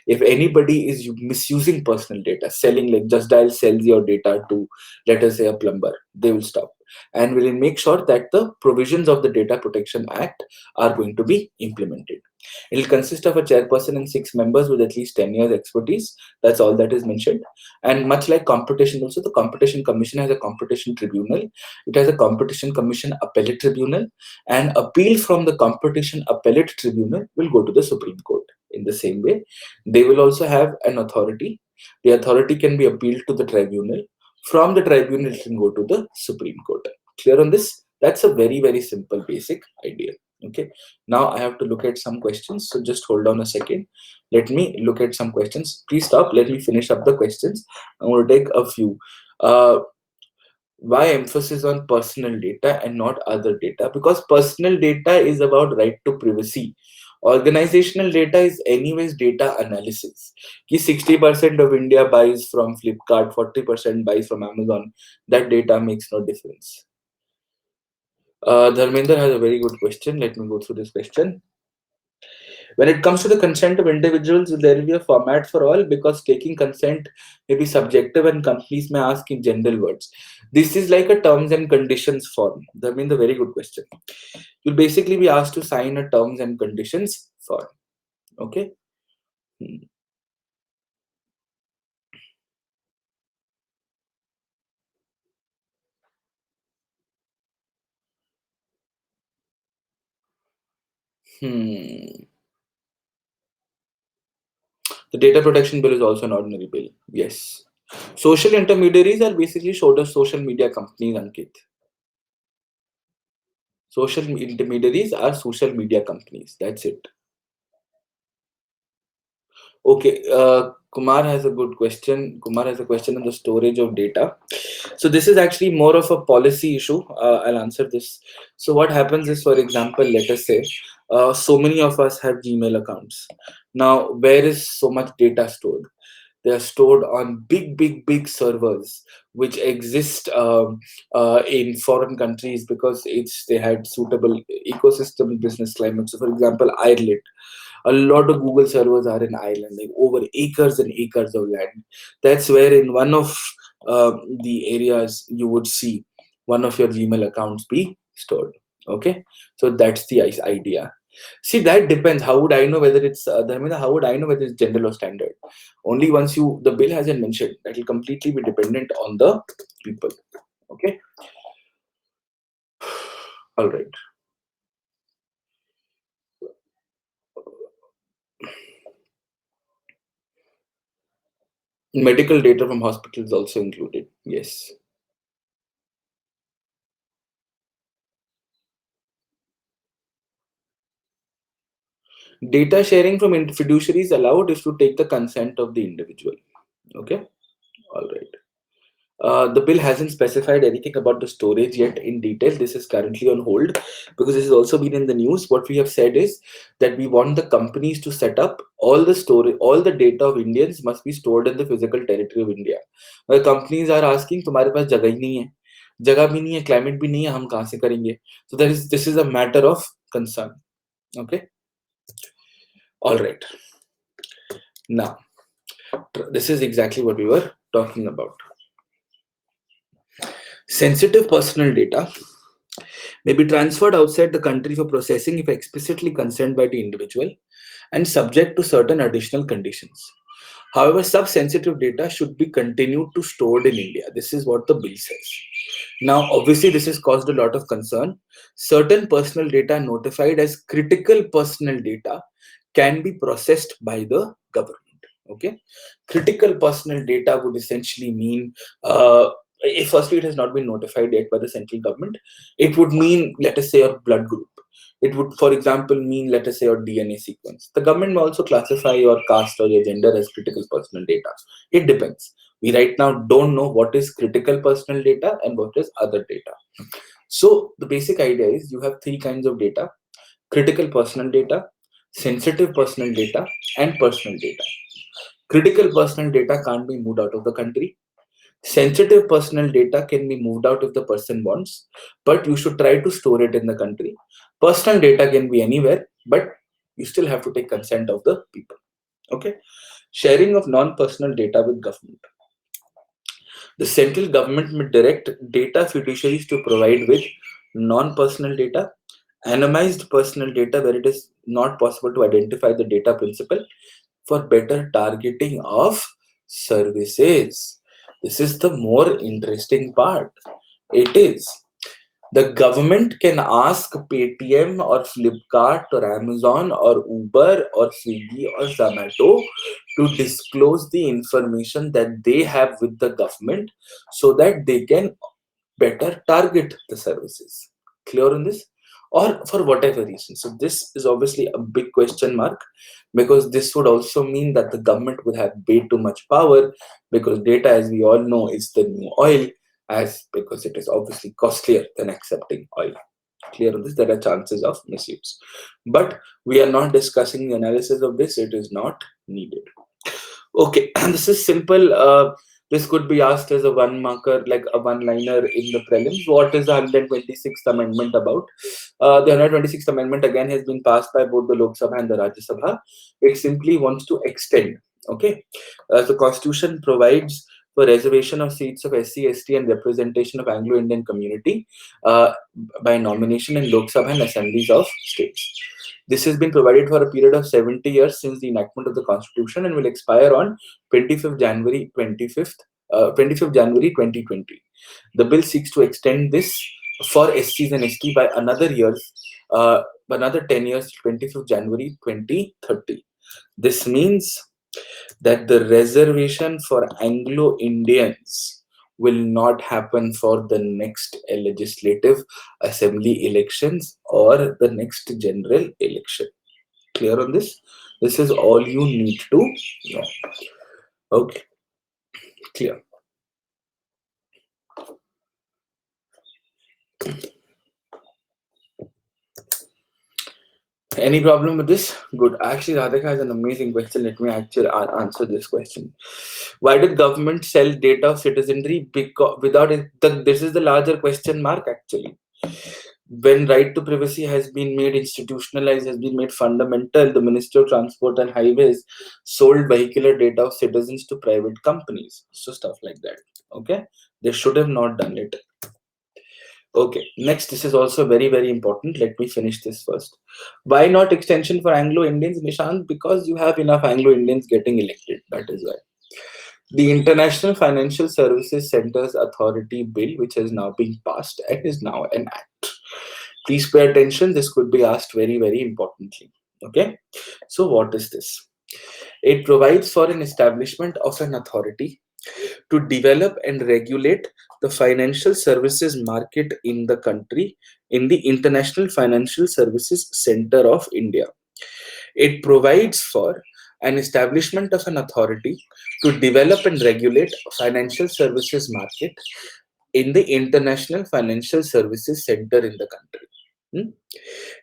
If anybody is misusing personal data, selling, like Just Dial sells your data to, let us say, a plumber, they will stop, and will make sure that the provisions of the Data Protection Act are going to be implemented. It will consist of a chairperson and 6 members with at least 10 years expertise. That's all that is mentioned. And much like competition, also the Competition Commission has a competition tribunal. It has a Competition Commission appellate tribunal, and appeal from the Competition Appellate Tribunal will go to the Supreme Court. In the same way, they will also have an authority. The authority can be appealed to the tribunal. From the tribunal, it can go to the Supreme Court. Clear on this? That's a very, very simple, basic idea. Okay. Now I have to look at some questions. So just hold on a second. Let me look at some questions. Please stop. Let me finish up the questions. I'm going to take a few. Uh, why emphasis on personal data and not other data? Because personal data is about right to privacy. Organizational data is anyways data analysis. Ki 60% of India buys from Flipkart, 40% buys from Amazon. That data makes no difference. Dharmender has a very good question. Let me go through this question. When it comes to the consent of individuals, will there be a format for all? Because taking consent may be subjective and companies may ask in general words. This is like a terms and conditions form. That means a very good question. You'll basically be asked to sign a terms and conditions form. Okay. Hmm. The data protection bill is also an ordinary bill. Yes. Social intermediaries are basically social media companies, Ankit. Social intermediaries are social media companies. That's it. Okay, Kumar has a good question. Kumar has a question on the storage of data. So this is actually more of a policy issue. I'll answer this. So what happens is, for example, let us say, so many of us have Gmail accounts. Now, where is so much data stored? They are stored on big, big, big servers, which exist in foreign countries because they had suitable ecosystem business climate. So, for example, Ireland, a lot of Google servers are in Ireland, like over acres and acres of land. That's where in one of the areas you would see one of your Gmail accounts be stored. Okay, so that's the idea. See, that depends. How would I know whether it's Dharmendra, how would I know whether it's general or standard? Only once the bill hasn't mentioned, that will completely be dependent on the people. Okay, all right. Medical data from hospitals also included. Yes. Data sharing from fiduciaries allowed is to take the consent of the individual. Okay, all right. The bill hasn't specified anything about the storage yet in detail. This is currently on hold because this has also been in the news. What we have said is that we want the companies to set up all the storage, all the data of Indians must be stored in the physical territory of India. Where companies are asking, तुम्हारे पास जगह ही नहीं है, जगह भी नहीं है, climate भी नहीं है, हम कहाँ से करेंगे? So this is a matter of concern. Okay, all right. Now, this is exactly what we were talking about. Sensitive personal data may be transferred outside the country for processing if explicitly consent by the individual and subject to certain additional conditions. However, sub-sensitive data should be continued to stored in India. This is what the bill says. Now, obviously, this has caused a lot of concern. Certain personal data notified as critical personal data can be processed by the government. Okay, critical personal data would essentially mean if firstly it has not been notified yet by the central government, it would mean, let us say, your blood group. It would, for example, mean, let us say, your DNA sequence. The government may also classify your caste or your gender as critical personal data. It depends. We right now don't know what is critical personal data and what is other data. So the basic idea is you have three kinds of data: critical personal data, sensitive personal data, and personal data. Critical personal data can't be moved out of the country. Sensitive personal data can be moved out if the person wants, but you should try to store it in the country. Personal data can be anywhere, but you still have to take consent of the people. Okay. Sharing of non-personal data with government. The central government may direct data fiduciaries to provide with non-personal data, anonymized personal data where it is not possible to identify the data principal, for better targeting of services. This is the more interesting part. It is the government can ask Paytm or Flipkart or Amazon or Uber or Swiggy or Zomato to disclose the information that they have with the government so that they can better target the services. Clear on this? Or for whatever reason. So this is obviously a big question mark, because this would also mean that the government would have way too much power, because data, as we all know, is the new oil, as because it is obviously costlier than accepting oil. Clear on this? There are chances of misuse. But we are not discussing the analysis of this. It is not needed. Okay, this is simple. This could be asked as a one marker, like a one liner in the prelims. What is the 126th Amendment about? The 126th Amendment again has been passed by both the Lok Sabha and the Rajya Sabha. It simply wants to extend. Okay, the Constitution provides for reservation of seats of SC, ST, and representation of Anglo-Indian community by nomination in Lok Sabha and assemblies of states. This has been provided for a period of 70 years since the enactment of the Constitution and will expire on 25th January 2020. The bill seeks to extend this for SCs and ST by another 10 years, 25th January 2030. This means that the reservation for Anglo-Indians will not happen for the next legislative assembly elections or the next general election. Clear on this? This is all you need to know. Okay, clear. Any problem with this? Good. Actually, Radhika has an amazing question. Let me actually answer this question. Why did government sell data of citizenry without it? This is the larger question mark, actually. When right to privacy has been made institutionalized, has been made fundamental, the Ministry of Transport and Highways sold vehicular data of citizens to private companies. So stuff like that. Okay. They should have not done it. Okay, next, this is also very, very important. Let me finish this first. Why not extension for Anglo-Indians, Nishant? Because you have enough Anglo-Indians getting elected. That is why. The International Financial Services Centers Authority Bill, which has now been passed and is now an act. Please pay attention. This could be asked very, very importantly. Okay, so what is this? It provides for an establishment of an authority to develop and regulate the financial services market in the country in the International Financial Services Center of India. It provides for an establishment of an authority to develop and regulate financial services market in the international financial services center in the country. Hmm?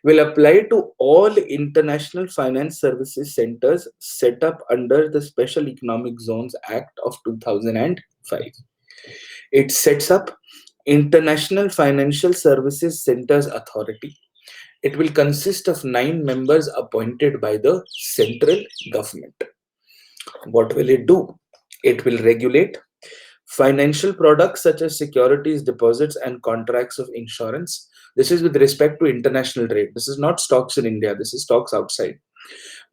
Will apply to all international finance services centers set up under the Special Economic Zones Act of 2005. It sets up International Financial Services Centers Authority. It will consist of 9 members appointed by the central government. What will it do? It will regulate financial products such as securities, deposits, and contracts of insurance. This is with respect to international trade. This is not stocks in India, this is stocks outside.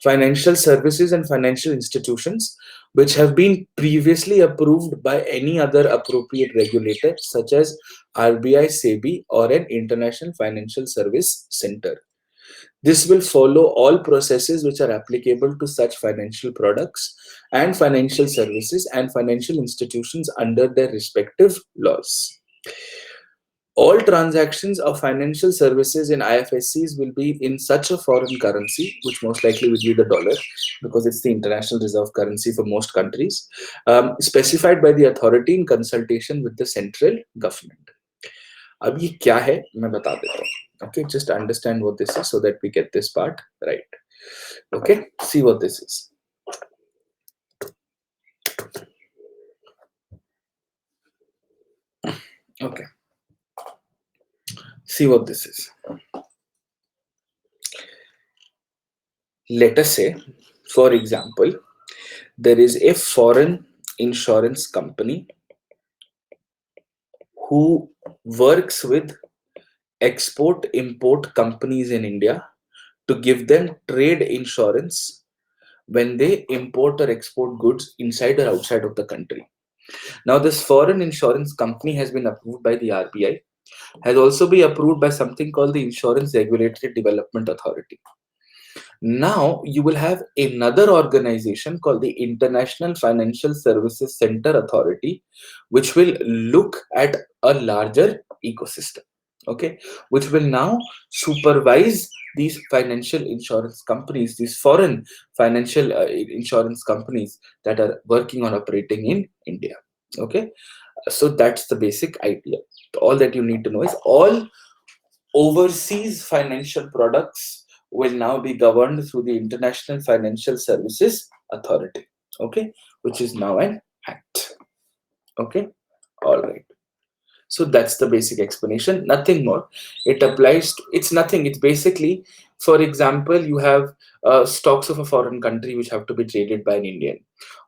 Financial services and financial institutions which have been previously approved by any other appropriate regulator, such as RBI, SEBI, or an international financial service center. This will follow all processes which are applicable to such financial products and financial services and financial institutions under their respective laws. All transactions of financial services in IFSCs will be in such a foreign currency, which most likely will be the dollar, because it's the international reserve currency for most countries, specified by the authority in consultation with the central government. अब ये क्या है मैं बता देता हूँ. Okay, just understand what this is so that we get this part right. Okay, see what this is. Okay, see what this is. Let us say, for example, there is a foreign insurance company who works with export import companies in India to give them trade insurance when they import or export goods inside or outside of the country. Now, this foreign insurance company has been approved by the RBI, has also been approved by something called the Insurance Regulatory Development Authority. Now, you will have another organization called the International Financial Services Center Authority, which will look at a larger ecosystem, okay, which will now supervise these financial insurance companies, these foreign financial insurance companies that are working on operating in India, okay. So that's the basic idea. All that you need to know is all overseas financial products will now be governed through the International Financial Services Authority, okay, which is now an act. Okay, all right. So that's the basic explanation, nothing more. It applies to, it's nothing, it's basically, for example, you have stocks of a foreign country which have to be traded by an Indian,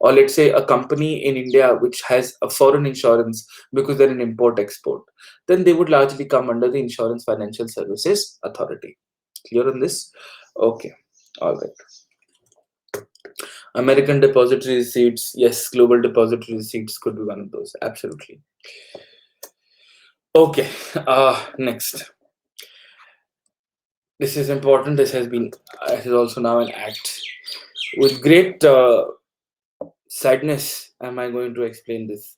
or let's say a company in India which has a foreign insurance because they're an import export, then they would largely come under the Insurance Financial Services Authority. Clear on this? Okay, all right. American depository receipts, yes, global depository receipts could be one of those, absolutely. Okay, next. This is important. This has been, it is also now an act. With great sadness, am I going to explain this?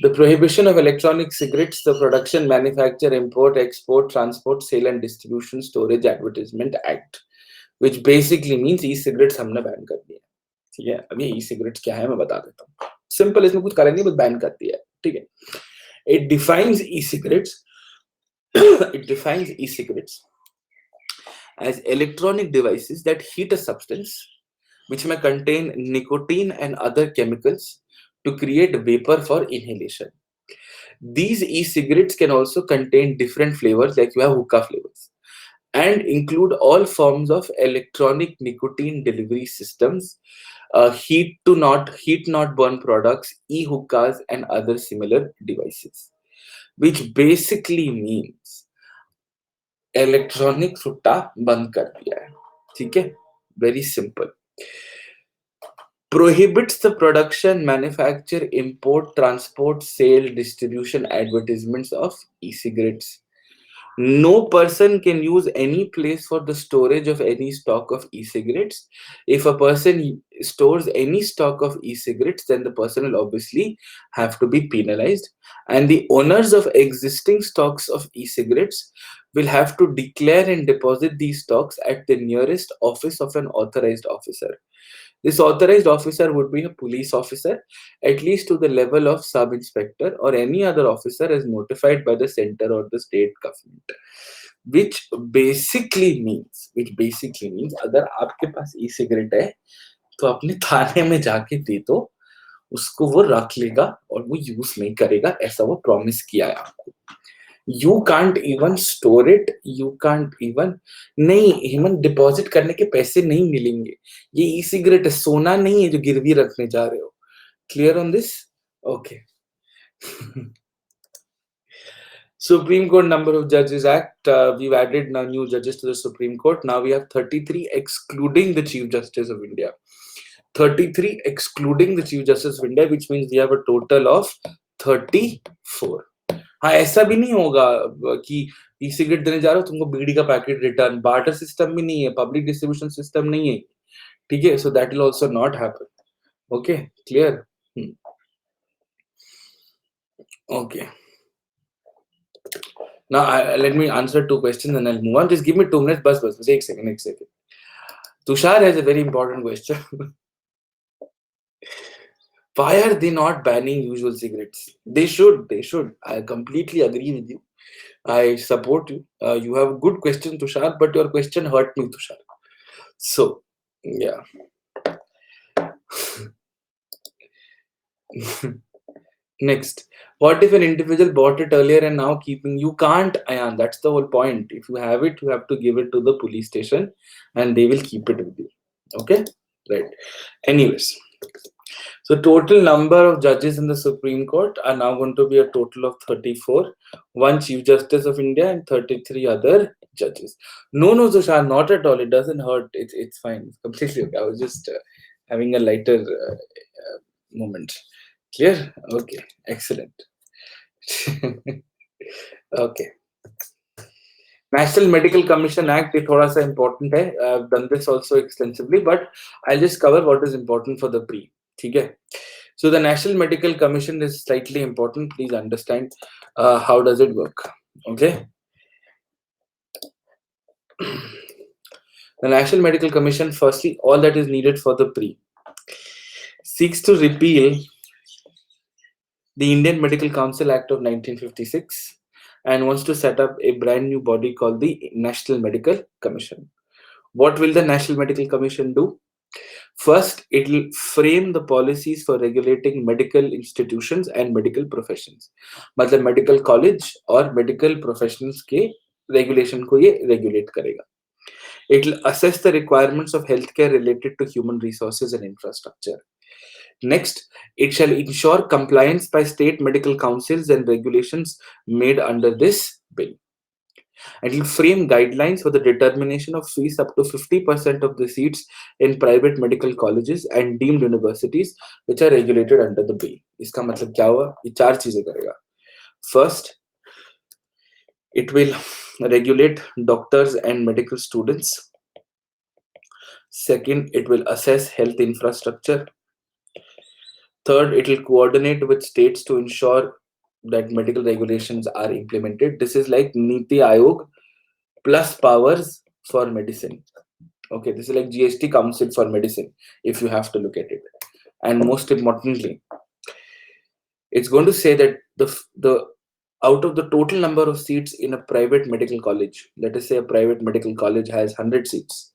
The prohibition of electronic cigarettes, the Production, Manufacture, Import, Export, Transport, Sale and Distribution, Storage, Advertisement Act, which basically means e-cigarettes हमने ban कर दिया. ठीक है, अभी e-cigarettes क्या है मैं बता देता हूँ. Simple, इसमें कुछ करेंगे बस बैन कर दिया है. ठीक है. It defines e-cigarettes. It defines e-cigarettes as electronic devices that heat a substance which may contain nicotine and other chemicals to create vapor for inhalation. These e-cigarettes can also contain different flavors, like you have hookah flavors, and include all forms of electronic nicotine delivery systems, heat not burn products, e-hookahs, and other similar devices, which basically means electronic सुट्टा बंद कर दिया है. ठीक है, very simple. Prohibits the production, manufacture, import, transport, sale, distribution, advertisements of e-cigarettes. No person can use any place for the storage of any stock of e-cigarettes. If a person stores any stock of e-cigarettes, then the person will obviously have to be penalized. And the owners of existing stocks of e-cigarettes will have to declare and deposit these stocks at the nearest office of an authorized officer. This authorized officer would be a police officer, at least to the level of sub inspector, or any other officer as notified by the center or the state government. which basically means अगर आपके पास e cigarette है तो अपने थाने में जाके दे दो, उसको वो रख लेगा और वो यूज नहीं करेगा, ऐसा वो प्रॉमिस किया है आपको. You can't even store it, you can't even, नहीं हेमंत, डिपॉजिट करने के पैसे नहीं मिलेंगे. ये ई सिगरेट है, सोना नहीं है जो गिरवी रखने जा रहे हो. Clear on this? Okay. Supreme Court number of judges act, we've added now new judges to the Supreme Court. Now we have 33 excluding the Chief Justice of India. 33 excluding the Chief Justice of India, which means we have a total of 34. हाँ, ऐसा भी नहीं होगा कि e cigarette देने जा रहे हो तुमको बीड़ी का पैकेट रिटर्न, बार्टर सिस्टम भी नहीं है, पब्लिक डिस्ट्रीब्यूशन सिस्टम नहीं है, ठीक है. So that will also not happen. Okay, clear? Okay. Now, let me answer two questions and I'll move on. Just give me 2 minutes. Bas. Ek second. Tushar has a very important question. Why are they not banning usual cigarettes? They should. I completely agree with you. I support you. You have a good question, Tushar, but your question hurt me, Tushar. So, yeah. Next, what if an individual bought it earlier and now keeping? You can't, Ayan. That's the whole point. If you have it, you have to give it to the police station, and they will keep it with you. Okay, right. Anyways, so total number of judges in the Supreme Court are now going to be a total of 34. One Chief Justice of India and 33 other judges. No, Tushar, not at all. It doesn't hurt. It's fine. It's completely okay. I was just having a lighter moment. Clear? Okay, excellent. Okay. National Medical Commission Act is thoda sa important hai. I've done this also extensively, but I'll just cover what is important for the pre. Okay. So the National Medical Commission is slightly important. Please understand how does it work. Okay. The National Medical Commission, firstly, all that is needed for the pre, seeks to repeal the Indian Medical Council Act of 1956 and wants to set up a brand new body called the National Medical Commission. What will the National Medical Commission do? First, it will frame the policies for regulating medical institutions and medical professions. मतलब medical college और medical professions के regulation को ये regulate करेगा. It will assess the requirements of healthcare related to human resources and infrastructure. Next, it shall ensure compliance by state medical councils and regulations made under this bill. And it will frame guidelines for the determination of fees up to 50% of the seats in private medical colleges and deemed universities which are regulated under the bill. इसका मतलब क्या हुआ? ये 4 चीजें करेगा. First, it will regulate doctors and medical students. Second, it will assess health infrastructure. Third, it will coordinate with states to ensure that medical regulations are implemented. This is like Niti Aayog plus powers for medicine. Okay, this is like GST Council for medicine, if you have to look at it. And most importantly, it's going to say that the out of the total number of seats in a private medical college, let us say a private medical college has 100 seats.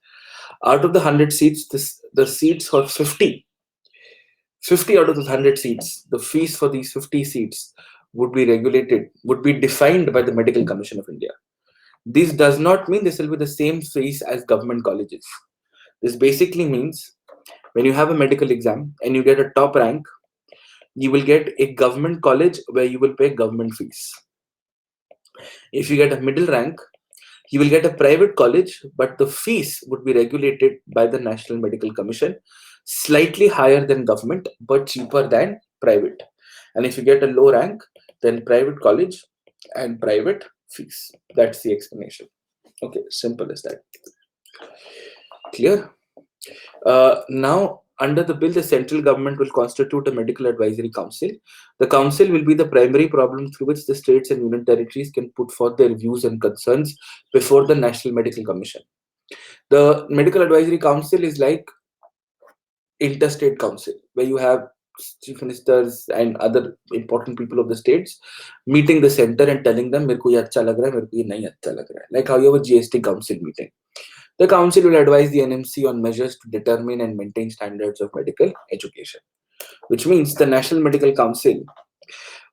Out of the 100 seats, the seats for 50 out of the 100 seats, the fees for these 50 seats would be defined by the Medical Commission of India. This does not mean this will be the same fees as government colleges. This basically means when you have a medical exam and you get a top rank, you will get a government college where you will pay government fees. If you get a middle rank, you will get a private college, but the fees would be regulated by the National Medical Commission, slightly higher than government, but cheaper than private. And if you get a low rank, then private college and private fees. That's the explanation. Okay, simple as that. Clear? Now, Under the bill, the central government will constitute a medical advisory council. The council will be the primary problem through which the states and union territories can put forth their views and concerns before the National Medical Commission. The Medical Advisory Council is like interstate council, where you have chief ministers and other important people of the states meeting the center and telling them मेरे को ये अच्छा लग रहा है, मेरे को ये नहीं अच्छा लग रहा है. Like how you have a GST council meeting. The council will advise the NMC on measures to determine and maintain standards of medical education, which means the National Medical Council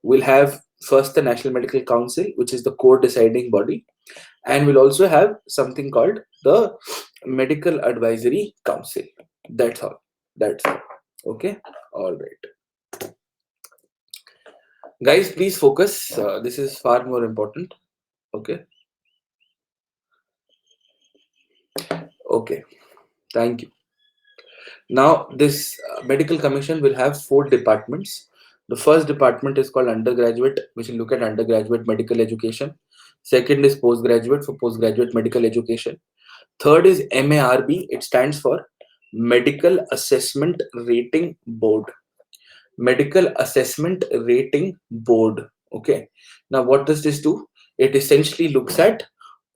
will have first the National Medical Council, which is the core deciding body, and will also have something called the Medical Advisory Council. That's all. That's all. Okay. All right. Guys, please focus. This is far more important. Okay. Okay. Thank you. Now, this medical commission will have 4 departments. The first department is called undergraduate, which will look at undergraduate medical education. Second is postgraduate, for postgraduate medical education. Third is MARB. It stands for Medical Assessment Rating Board. Medical Assessment Rating Board. Okay. Now, what does this do? It essentially looks at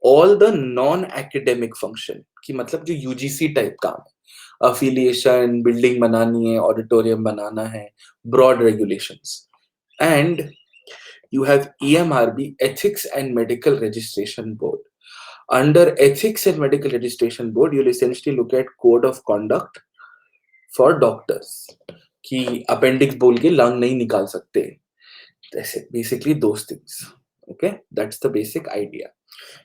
all the non-academic function. कि मतलब जो UGC type काम है. Affiliation, building बनानी है, auditorium बनाना है, broad regulations. And you have EMRB, Ethics and Medical Registration Board. Under Ethics and Medical Registration Board, you'll essentially look at code of conduct for doctors. कि appendix बोल के lung नहीं निकाल सकते. That's it. Basically those things. Okay, that's the basic idea.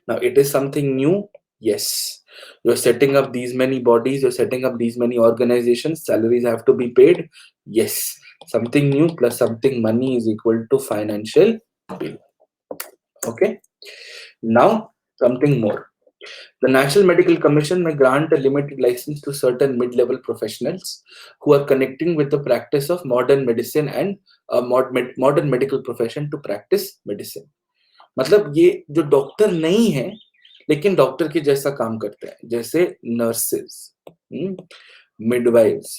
Now, it is something new. Yes, you're setting up these many bodies, you're setting up these many organizations, salaries have to be paid. Yes, something new plus something money is equal to financial bill. Okay, now something more. The National Medical Commission may grant a limited license to certain mid-level professionals who are connecting with the practice of modern medicine and modern medical profession to practice medicine. मतलब ये जो doctor नहीं है लेकिन doctor के जैसा काम करते हैं, जैसे nurses, midwives,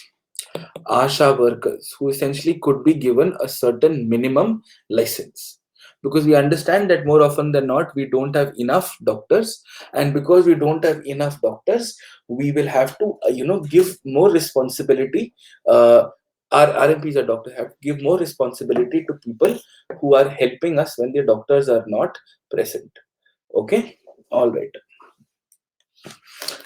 ASHA workers, who essentially could be given a certain minimum license. Because we understand that more often than not, we don't have enough doctors, and because we don't have enough doctors, we will have to, give more responsibility. Our RMPs, our doctors, have to give more responsibility to people who are helping us when the doctors are not present. Okay, all right.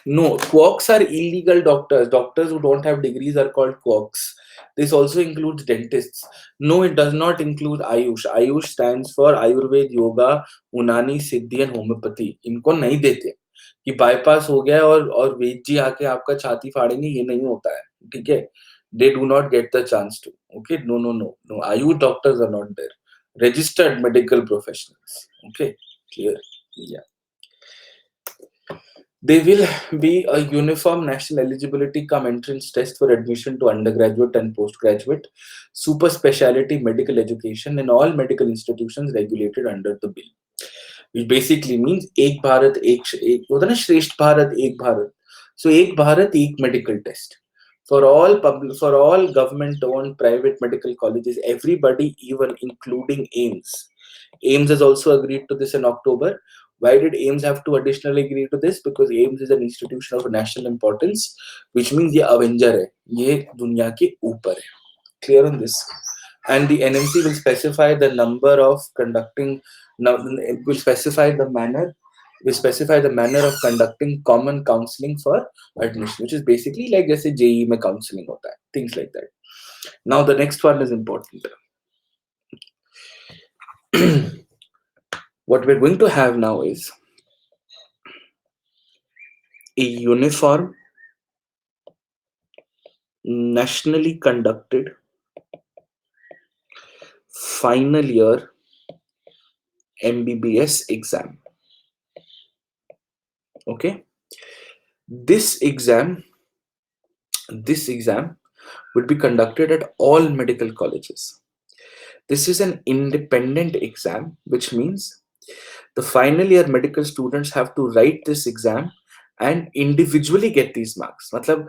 No, quacks are illegal doctors. Doctors who don't have degrees are called quacks. This also includes dentists. No, it does not include Ayush. Ayush stands for Ayurved, Yoga, Unani, Siddhi and Homeopathy. इनको नहीं देते कि bypass हो गया और वेद जी आके आपका छाती फाड़ेंगे, ये नहीं होता है, ठीक है? They do not get the chance to. Okay, no. Ayush doctors are not there. Registered medical professionals. Okay, clear? Yeah. There will be a uniform national eligibility come entrance test for admission to undergraduate and postgraduate super specialty medical education in all medical institutions regulated under the bill. Which basically means एक भारत एक होता है ना, श्रेष्ठ भारत एक Bharat. So एक भारत एक medical test for all government owned private medical colleges, everybody, even including AIMS. AIMS has also agreed to this in October. Why did AIMS have to additionally agree to this? Because AIMS is an institution of national importance, which means ये Avenger है, ये दुनिया के ऊपर है. Clear on this? And the NMC will specify the number of conducting. Now, it will specify the manner. Will specify the manner of conducting common counseling for admission, which is basically like जैसे JEE में counseling होता है, things like that. Now the next one is important. What we're going to have now is a uniform, nationally conducted final year MBBS exam. Okay, this exam would be conducted at all medical colleges. This is an independent exam, which means the final year medical students have to write this exam and individually get these marks. मतलब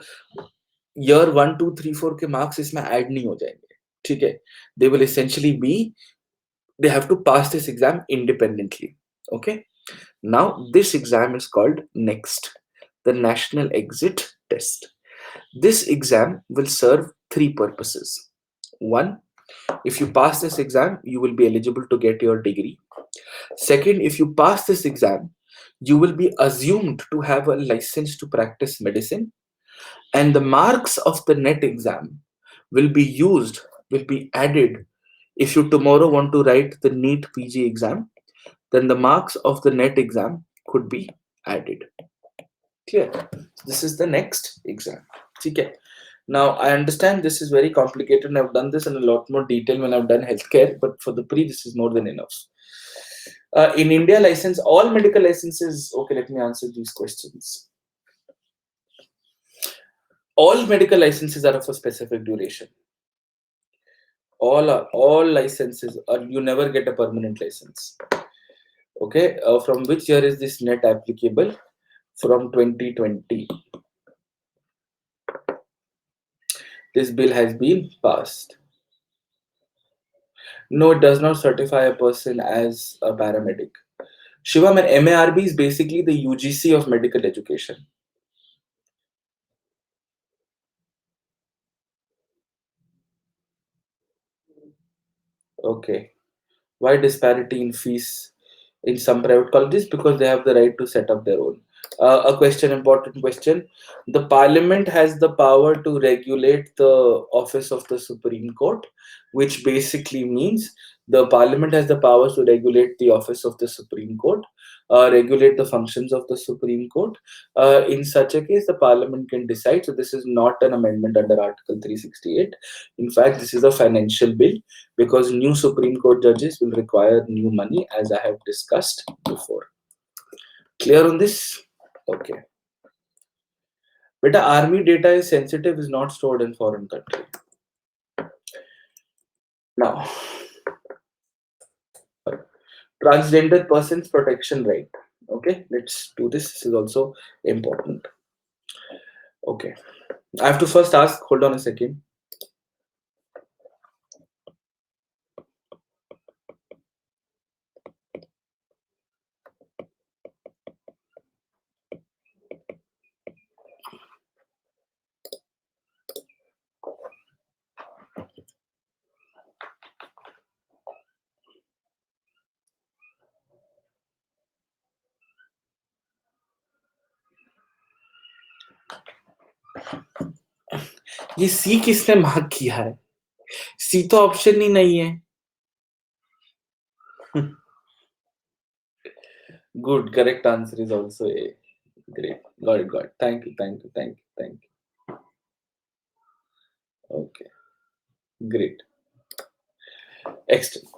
year 1 2 3 4 के marks इसमें add नहीं हो जाएंगे, ठीक है. They will essentially be, they have to pass this exam independently. Okay, now this exam is called next, the national exit test. This exam will serve three purposes. One, if you pass this exam you will be eligible to get your degree. Second, if you pass this exam you will be assumed to have a license to practice medicine, and the marks of the net exam will be used, will be added. If you tomorrow want to write the NEET PG exam, then the marks of the net exam could be added. Clear? This is the next exam. Okay. Now I understand this is very complicated and I've done this in a lot more detail when I've done healthcare, but for the pre this is more than enough. In India, license, all medical licenses, okay, let me answer these questions. All medical licenses are of a specific duration. All licenses, or you never get a permanent license. Okay, from which year is this net applicable? From 2020. This bill has been passed. No, it does not certify a person as a paramedic. Shivam, and MARB is basically the UGC of medical education. Okay. Why disparity in fees in some private colleges? Because they have the right to set up their own. A question, important question. The parliament has the power to regulate the office of the Supreme Court, which basically means the parliament has the powers to regulate the office of the Supreme Court, regulate the functions of the Supreme Court. In such a case, the parliament can decide. So this is not an amendment under Article 368. In fact, this is a financial bill because new Supreme Court judges will require new money, as I have discussed before. Clear on this? Okay. But army data is sensitive, is not stored in foreign country. Now, transgender persons protection right. Okay, let's do this. This is also important. Okay, I have to first ask, hold on a second. ये सी किसने mark किया है? सी तो option ही नहीं है. Good, correct answer is also A. Great, got it, got it. Thank you, thank you, thank you, thank you. Okay, great. Excellent.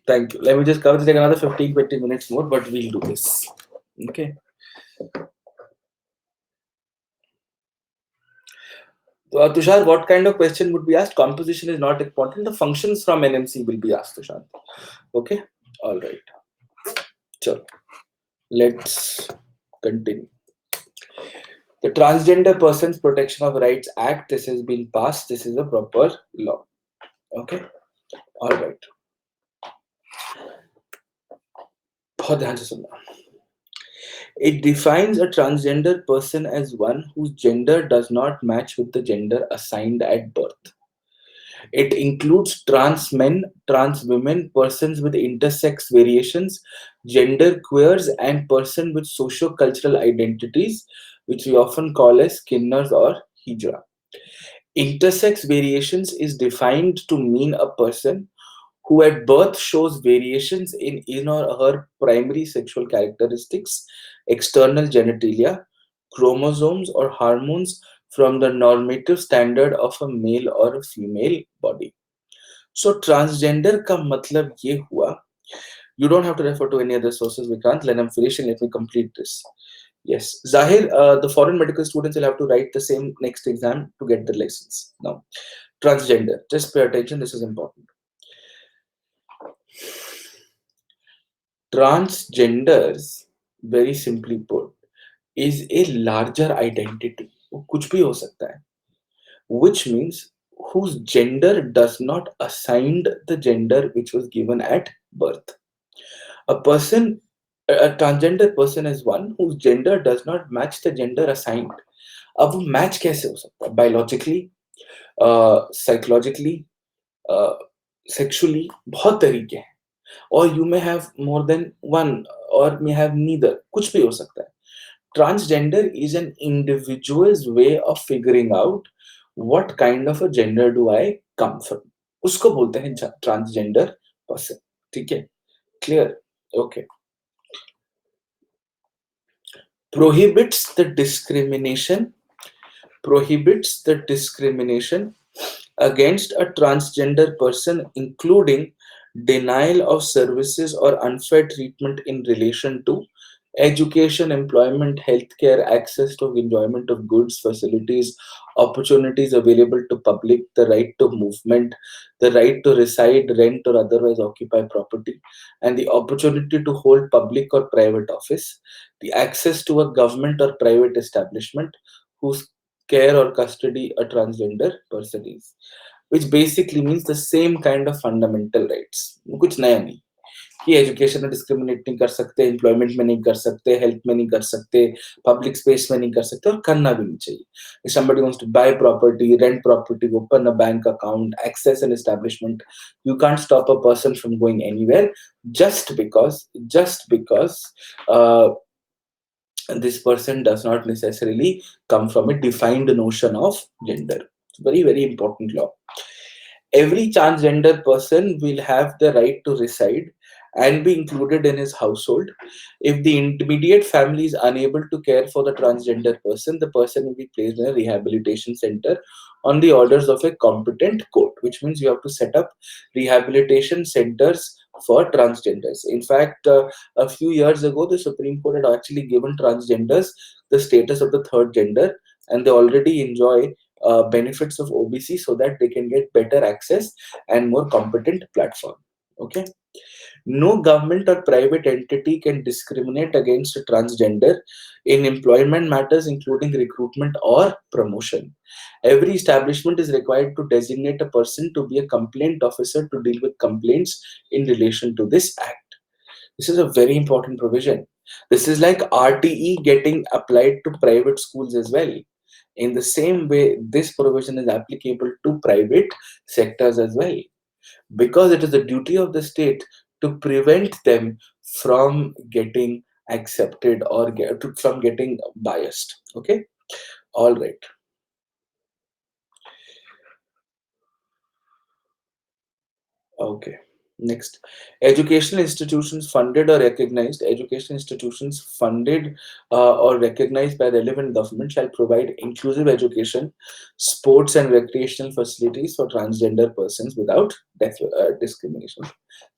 Thank you. Let me just cover this like another 15-20 minutes more, but we'll do this. Okay. Tushar, what kind of question would be asked? Composition is not important. The functions from NMC will be asked, Tushar. Okay. All right. So let's continue. The Transgender Persons Protection of Rights Act. This has been passed. This is a proper law. Okay. All right. बहुत ध्यान से सुनना. It defines a transgender person as one whose gender does not match with the gender assigned at birth. It includes trans men, trans women, persons with intersex variations, gender queers, and persons with socio-cultural identities, which we often call as skinners or hijra. Intersex variations is defined to mean a person who at birth shows variations in or her primary sexual characteristics, external genitalia, chromosomes, or hormones from the normative standard of a male or a female body. So transgender का मतलब ये हुआ. You don't have to refer to any other sources, Vikrant. Let me finish and let me complete this. Yes, Zahir, the foreign medical students will have to write the same next exam to get the license. Now, transgender. Just pay attention. This is important. Transgenders, very simply put, is a larger identity. वो कुछ भी हो सकता है. which means whose gender does not assigned the gender which was given at birth. A person, a transgender person is one whose gender does not match the gender assigned. अब वो match कैसे हो सकता है? बायोलॉजिकली, साइकोलॉजिकली, सेक्सुअली, बहुत तरीके हैं. और you may have more than one, और मे हैव नीदर, कुछ भी हो सकता है. Transgender is an individual's way of figuring out what kind of a gender do I come from. उसको बोलते हैं transgender person. ठीक है? Clear? Okay. Prohibits the discrimination, prohibits the discrimination against a transgender person, including denial of services or unfair treatment in relation to education, employment, healthcare, access to enjoyment of goods, facilities, opportunities available to public, the right to movement, the right to reside, rent, or otherwise occupy property, and the opportunity to hold public or private office, the access to a government or private establishment whose care or custody a transgender person is, which basically means the same kind of fundamental rights. कुछ नया नहीं कि education में discriminate नहीं कर सकते, employment में नहीं कर सकते, हेल्थ में नहीं कर सकते, पब्लिक स्पेस में नहीं कर सकते, और करना भी नहीं चाहिए. If somebody wants to buy property, rent property, open a bank account, access an establishment, you can't stop a person from going anywhere just because uh, this person does not necessarily come from a defined notion of gender. It's very, very important law. Every transgender person will have the right to reside and be included in his household. If the immediate family is unable to care for the transgender person, the person will be placed in a rehabilitation center on the orders of a competent court, which means you have to set up rehabilitation centers for transgenders. In fact, a few years ago, the Supreme Court had actually given transgenders the status of the third gender, and they already enjoy benefits of OBC so that they can get better access and more competent platform. Okay. No government or private entity can discriminate against a transgender in employment matters, including recruitment or promotion. Every establishment is required to designate a person to be a complaint officer to deal with complaints in relation to this act. This is a very important provision. This is like RTE getting applied to private schools as well. In the same way, this provision is applicable to private sectors as well, because it is the duty of the state to prevent them from getting accepted or from getting biased. Okay, all right. Okay. Next, educational institutions funded or recognized. Education institutions funded or recognized by relevant government shall provide inclusive education, sports and recreational facilities for transgender persons without discrimination.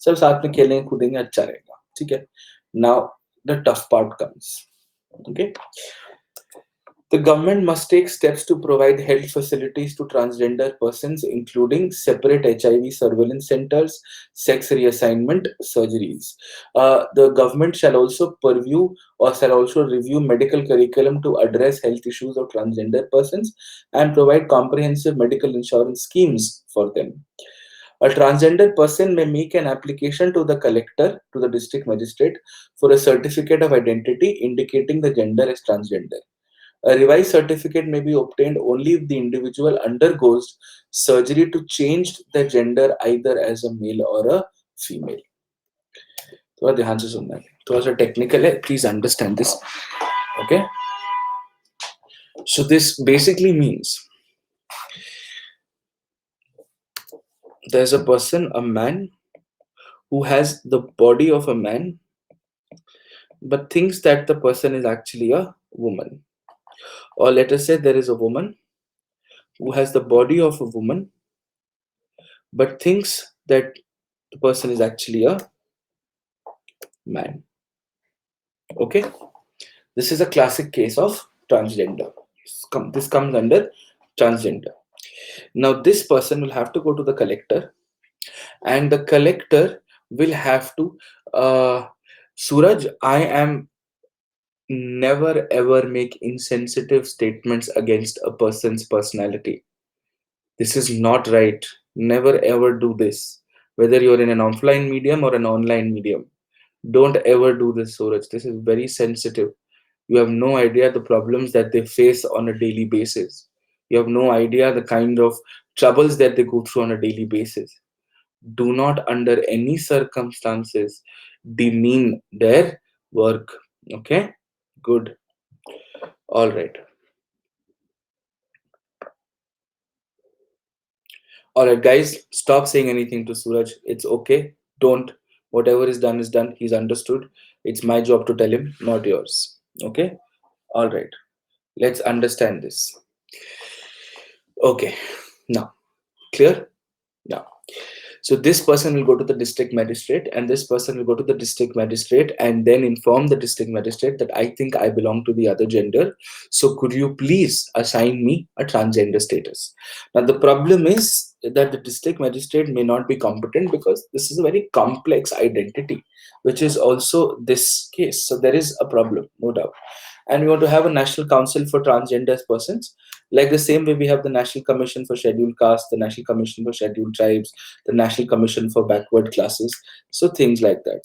सब साथ में खेलेंगे कूदेंगे अच्छा रहेगा. ठीक है. Now the tough part comes. Okay. The government must take steps to provide health facilities to transgender persons, including separate HIV surveillance centers, sex reassignment surgeries. The government shall also purview or shall also review medical curriculum to address health issues of transgender persons and provide comprehensive medical insurance schemes for them. A transgender person may make an application to the collector, to the district magistrate, for a certificate of identity indicating the gender as transgender. A revised certificate may be obtained only if the individual undergoes surgery to change the gender either as a male or a female. थोड़ा ध्यान से सुनना है, थोड़ा सा technical है, please understand this. Okay, so this basically means there's a person, a man, who has the body of a man but thinks that the person is actually a woman. Or let us say there is a woman who has the body of a woman but thinks that the person is actually a man. Okay, this is a classic case of transgender. This comes under transgender. Now this person will have to go to the collector, and the collector will have to Suraj, I am never ever make insensitive statements against a person's personality. This is not right. Never ever do this. Whether you're in an offline medium or an online medium, don't ever do this, Suraj. This is very sensitive. You have no idea the problems that they face on a daily basis. You have no idea the kind of troubles that they go through on a daily basis. Do not, under any circumstances, demean their work. Okay? Good. All right. All right, guys, stop saying anything to Suraj. It's okay. Don't. Whatever is done is done. He's understood. It's my job to tell him, not yours. Okay? All right. Let's understand this. Okay. Now, clear? Now, so this person will go to the district magistrate, and this person will go to the district magistrate and then inform the district magistrate that I think I belong to the other gender. So could you please assign me a transgender status? Now the problem is that the district magistrate may not be competent because this is a very complex identity, which is also this case. So there is a problem, no doubt. And we want to have a national council for transgender persons, like the same way we have the National Commission for Scheduled Castes, the National Commission for Scheduled Tribes, the National Commission for Backward Classes. So things like that.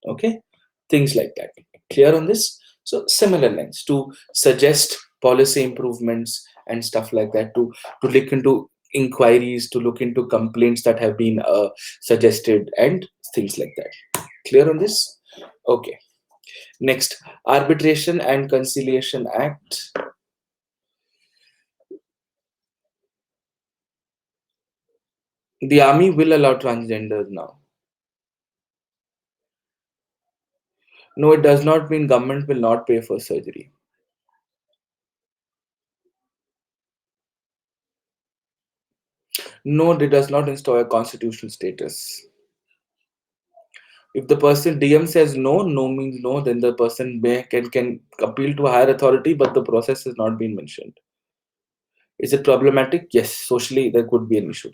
Okay, things like that. Clear on this? So similar lines to suggest policy improvements and stuff like that, to look into inquiries, to look into complaints that have been suggested and things like that. Clear on this? Okay. Next, Arbitration and Conciliation Act. The army will allow transgenders now. No, it does not mean government will not pay for surgery. No, it does not install a constitutional status. If the person DM says no, no means no, then the person can appeal to a higher authority, but the process has not been mentioned. Is it problematic? Yes, socially there could be an issue.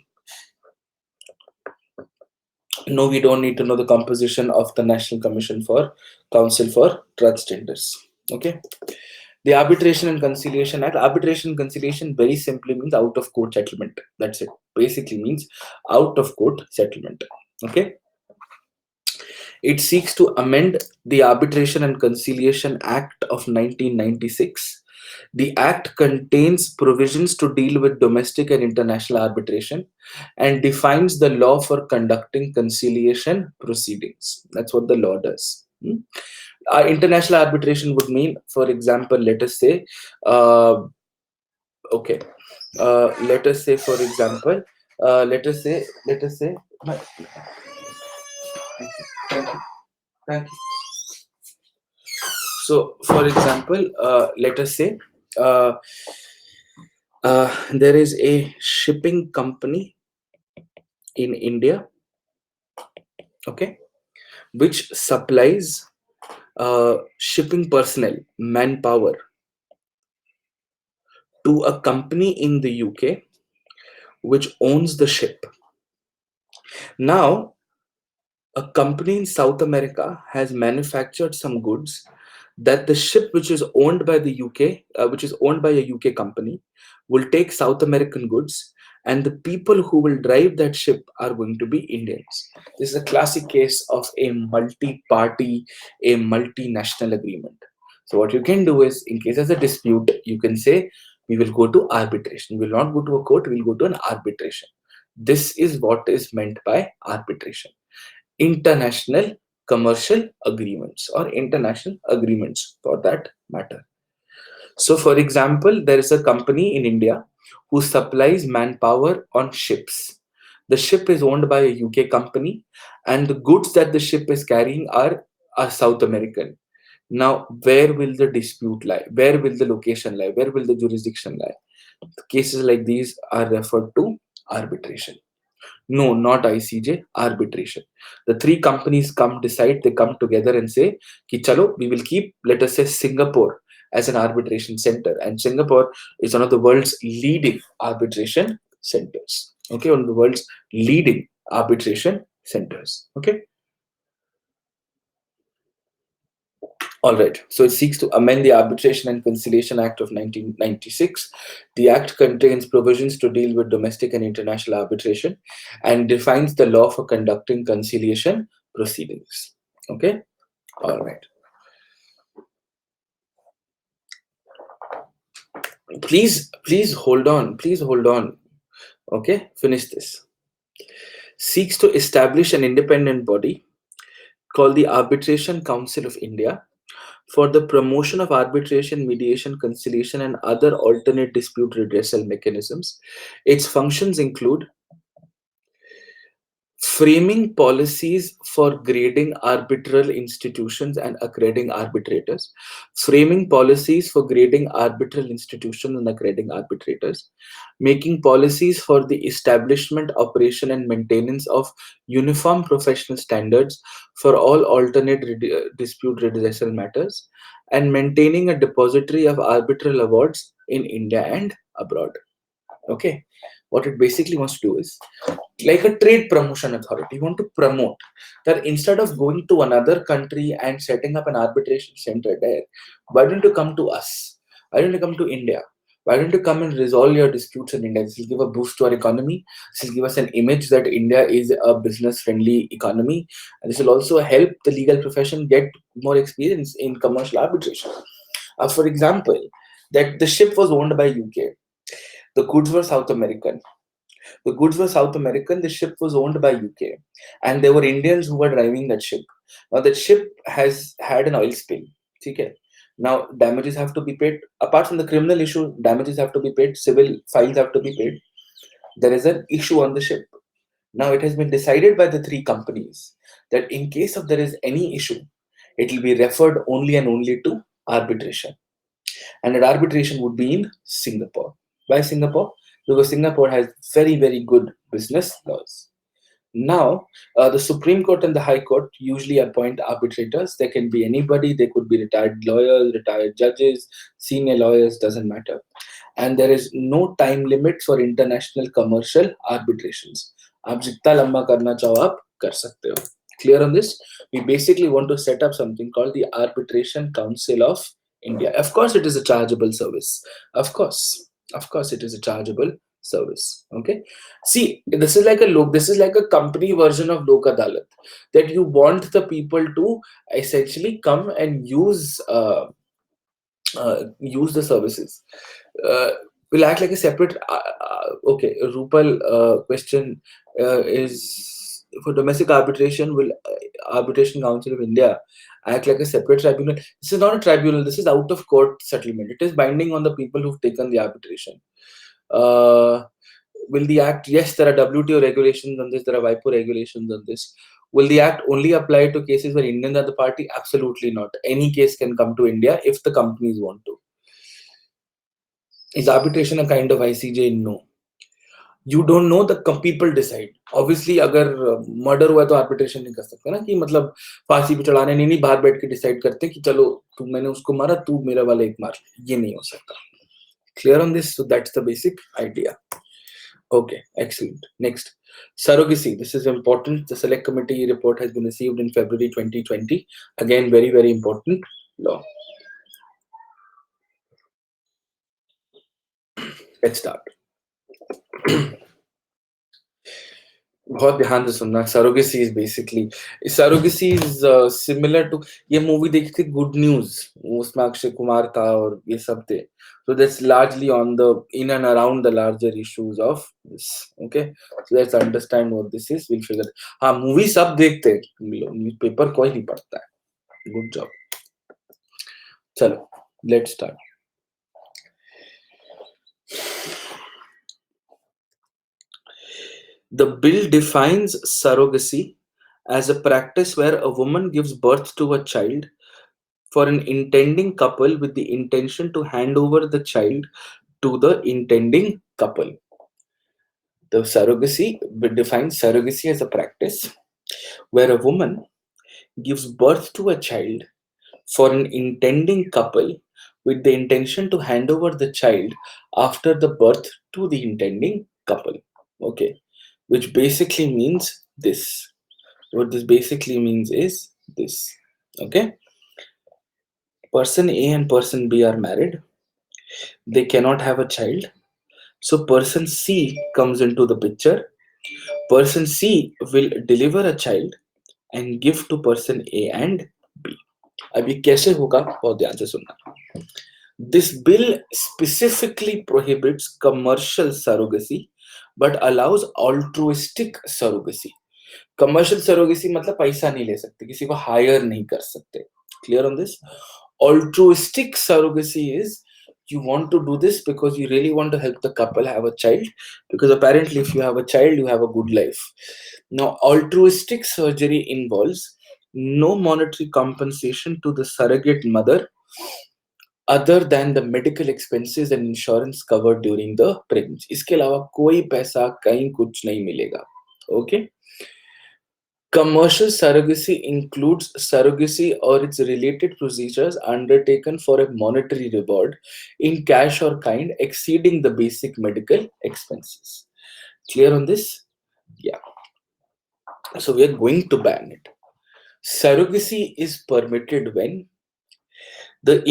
No, we don't need to know the composition of the National Commission for Council for Transgenders. Okay. The Arbitration and Conciliation Act. Arbitration and conciliation very simply means out of court settlement. That's it. Basically means out of court settlement. Okay. It seeks to amend the Arbitration and Conciliation Act of 1996. The Act contains provisions to deal with domestic and international arbitration and defines the law for conducting conciliation proceedings. That's what the law does. International arbitration would mean, for example, let us say, okay, let us say, for example, let us say, thank you, thank you. So, for example, let us say uh, there is a shipping company in India, okay, which supplies shipping personnel, manpower, to a company in the UK which owns the ship. Now, a company in South America has manufactured some goods that the ship which is owned by the UK, which is owned by a UK company, will take South American goods, and the people who will drive that ship are going to be Indians. This is a classic case of a multi-party, a multinational agreement. So what you can do is, in case there's a dispute, you can say we will go to arbitration. We will not go to a court. We will go to an arbitration. This is what is meant by arbitration: international commercial agreements, or international agreements for that matter. So, for example, there is a company in India who supplies manpower on ships. The ship is owned by a UK company, and the goods that the ship is carrying are South American. Now, where will the dispute lie? Where will the location lie? Where will the jurisdiction lie? Cases like these are referred to arbitration. No, not ICJ, arbitration. The three companies decide, they come together and say, Ki chalo, we will keep, let us say, Singapore as an arbitration center. And Singapore is one of the world's leading arbitration centers. Okay, one of the world's leading arbitration centers. Okay. All right. So it seeks to amend the Arbitration and Conciliation Act of 1996. The act contains provisions to deal with domestic and international arbitration and defines the law for conducting conciliation proceedings. Okay. All right. Please hold on. Please hold on. Okay. Finish this. Seeks to establish an independent body called the Arbitration Council of India for the promotion of arbitration, mediation, conciliation, and other alternate dispute redressal mechanisms. Its functions include framing policies for grading arbitral institutions and accrediting arbitrators, framing policies for grading arbitral institutions and accrediting arbitrators, making policies for the establishment, operation, and maintenance of uniform professional standards for all alternate dispute redressal matters, and maintaining a depository of arbitral awards in India and abroad. Okay, what it basically wants to do is like a trade promotion authority. You want to promote that instead of going to another country and setting up an arbitration center there, why don't you come to us? Why don't you come to India? Why don't you come and resolve your disputes in India? This will give a boost to our economy. This will give us an image that India is a business friendly economy. And this will also help the legal profession get more experience in commercial arbitration. For example, that the ship was owned by UK, the goods were South American. The goods were South American, the ship was owned by UK, and there were Indians who were driving that ship. Now, that ship has had an oil spill. Okay. Now, damages have to be paid. Apart from the criminal issue, damages have to be paid, civil fines have to be paid. There is an issue on the ship. Now, it has been decided by the three companies that in case of there is any issue, it will be referred only and only to arbitration, and that arbitration would be in Singapore. Why Singapore? Because Singapore has very, very good business laws. Now, the Supreme Court and the High Court usually appoint arbitrators. They can be anybody, they could be retired lawyers, retired judges, senior lawyers, doesn't matter. And there is no time limit for international commercial arbitrations. आप जितना लंबा करना चाहो आप कर सकते हो. Clear on this? We basically want to set up something called the Arbitration Council of India. Of course, it is a chargeable service. Of course, it is a chargeable service. Okay. See, this is like a look. This is like a company version of Lok Adalat, that you want the people to essentially come and use the services. Uh, will act like a separate. Okay, Rupal question is for domestic arbitration. Will Arbitration Council of India act like a separate tribunal? This is not a tribunal. This is out of court settlement. It is binding on the people who've taken the arbitration. Uh, will the act? Yes, there are WTO regulations on this. There are WIPO regulations on this. Will the act only apply to cases where Indians are the party? Absolutely not. Any case can come to India if the companies want to. Is arbitration a kind of ICJ? No. You don't know, the people decide. Obviously, अगर murder हुआ तो arbitration नहीं कर सकते ना, कि मतलब फांसी पे चढ़ाने नहीं बाहर बैठ के डिसाइड करते कि चलो तू मैंने उसको मारा तू मेरा वाला एक मार, ये नहीं हो सकता. Clear on this? So that's the basic idea. Okay, excellent. Next, surrogacy. This is important. The select committee report has been received in February 2020. Again, very, very important law. Let's start. बहुत ध्यान से सुनना. Surrogacy is basically, surrogacy is similar to, ये movie देखी थी good news, उसमें अक्षय कुमार था और ये सब थे. So that's largely on the in and around the larger issues of this. Okay, so let's understand what this is. We'll figure. हाँ, मूवी सब देखते हैं, न्यूज़पेपर कोई नहीं पढ़ता है. Good job. चलो, let's start. The bill defines surrogacy as a practice where a woman gives birth to a child for an intending couple with the intention to hand over the child to the intending couple. The surrogacy defines surrogacy as a practice where a woman gives birth to a child for an intending couple with the intention to hand over the child after the birth to the intending couple. Okay, which basically means this. What this basically means is this. Okay, Person A and person B are married. They cannot have a child. So person C comes into the picture. Person C will deliver a child and give to person A and B. अब ये कैसे होगा, बहुत ध्यान से सुनना. This bill specifically prohibits commercial surrogacy but allows altruistic surrogacy. Commercial surrogacy मतलब पैसा नहीं ले सकते, किसी को हायर नहीं कर सकते. Clear on this? Altruistic surrogacy is you want to do this because you really want to help the couple have a child, because apparently if you have a child you have a good life. Now altruistic surgery involves no monetary compensation to the surrogate mother other than the medical expenses and insurance covered during the pregnancy. इसके अलावा कोई पैसा कहीं कुछ नहीं मिलेगा. Okay. Commercial surrogacy includes surrogacy or its related procedures undertaken for a monetary reward in cash or kind exceeding the basic medical expenses. Clear on this? Yeah. So we are going to ban it. Surrogacy is permitted when the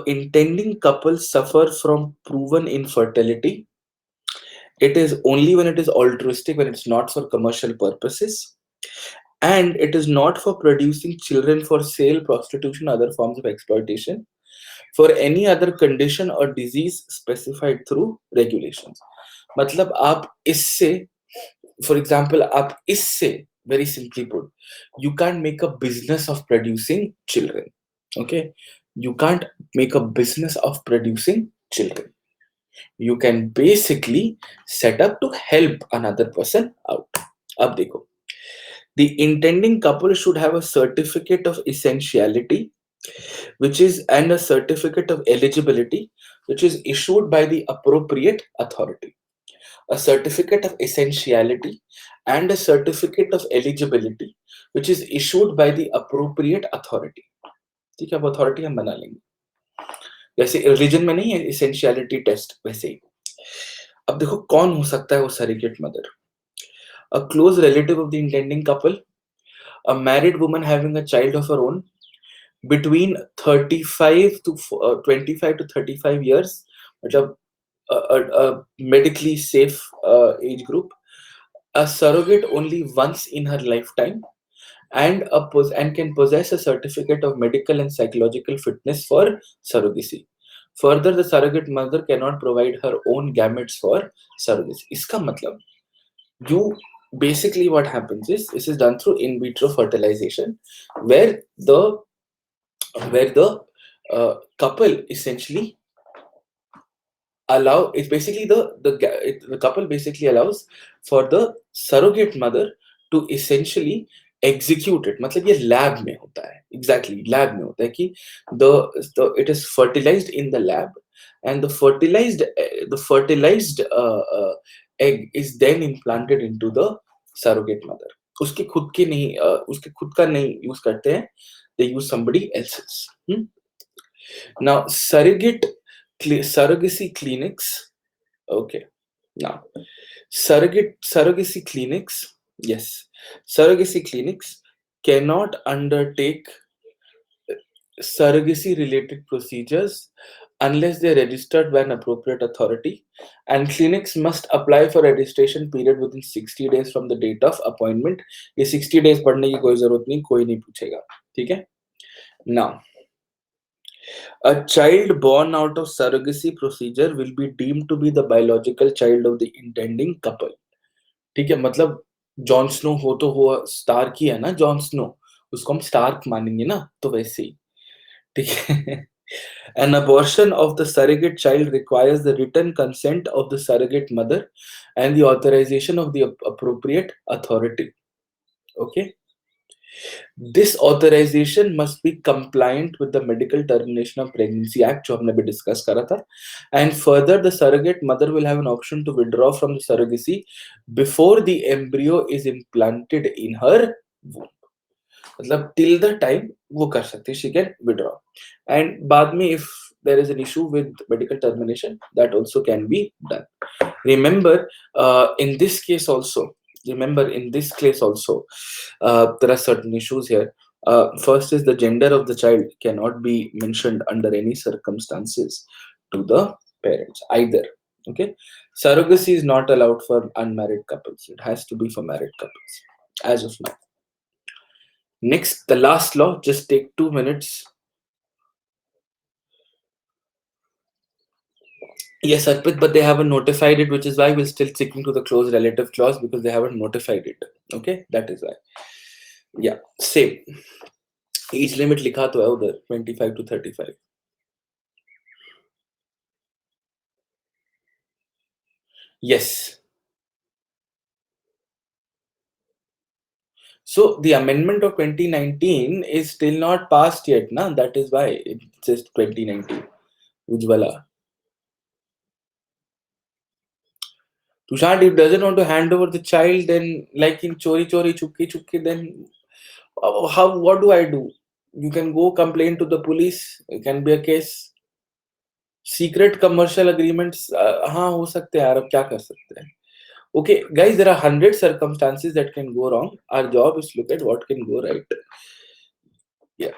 intending couple suffer from proven infertility. It is only when it is altruistic, when it's not for commercial purposes, and it is not for producing children for sale, prostitution, other forms of exploitation, for any other condition or disease specified through regulations. मतलब आप इससे, for example, आप इससे, very simply put, you can't make a business of producing children. Okay, you can't make a business of producing children. You can basically set up to help another person out. अब देखो, the intending couple should have a certificate of essentiality, which is, and a certificate of eligibility, which is issued by the appropriate authority. A certificate of essentiality and a certificate of eligibility, which is issued by the appropriate authority. ठीक है, अब authority हम बना लेंगे, जैसे religion में नहीं है essentiality टेस्ट, वैसे ही. अब देखो कौन हो सकता है वो surrogate mother. A close relative of the intending couple, a married woman having a child of her own, between 35 to 25 to 35 years, मतलब a medically safe age group, a surrogate only once in her lifetime, and can possess a certificate of medical and psychological fitness for surrogacy. Further, the surrogate mother cannot provide her own gametes for surrogacy. इसका मतलब, you basically what happens is, this is done through in vitro fertilization, where the couple essentially allow, it's basically the couple basically allows for the surrogate mother to essentially execute it. मतलब ये lab में होता है, exactly lab में होता है कि it is fertilized in the lab, and the fertilized egg is then implanted into the surrogate mother. उसके खुद के नहीं, उसके खुद का नहीं यूज करते हैं, they use somebody else's. Now surrogacy clinics. Okay. Now surrogacy clinics. Yes, surrogacy clinics cannot undertake surrogacy related procedures unless they are registered by an appropriate authority, and clinics must apply for registration period within 60 days from the date of appointment. ये 60 days पढ़ने की कोई जरूरत नहीं, कोई नहीं पूछेगा. ठीक है. Now, a child born out of surrogacy procedure will be deemed to be the biological child of the intending couple. ठीक है, मतलब जॉन स्नो हो तो वो स्टार्क ही है ना, जॉन स्नो, उसको हम स्टार्क मानेंगे ना, तो वैसे ही. ठीक है. An abortion of the surrogate child requires the written consent of the surrogate mother and the authorization of the appropriate authority. Okay. This authorization must be compliant with the Medical Termination of Pregnancy Act, जो हमने भी discuss करा था. And further, the surrogate mother will have an option to withdraw from the surrogacy before the embryo is implanted in her womb. मतलब till the time वो कर सकती है, she can withdraw. And बाद में if there is an issue with medical termination, that also can be done. Remember, in this case also, there are certain issues here. First is the gender of the child cannot be mentioned under any circumstances to the parents either. Okay, surrogacy is not allowed for unmarried couples. It has to be for married couples as of now. Next, the last law. Just take 2 minutes. Yes, Arpit, but they haven't notified it, which is why we're still sticking to the close relative clause because they haven't notified it. Okay, that is why. Yeah, same. Each limit लिखा तो है उधर 25 to 35. Yes. So the amendment of 2019 is still not passed yet, na? That is why it says 2019. Ujwala. Tushant, if doesn't want to hand over the child, then like in Chori Chori Chukki Chukki, then how? What do I do? You can go complain to the police. It can be a case. Secret commercial agreements. हाँ हो सकते हैं यार अब क्या कर सकते हैं. Okay, guys, there are 100 circumstances that can go wrong. Our job is to look at what can go right. Yeah.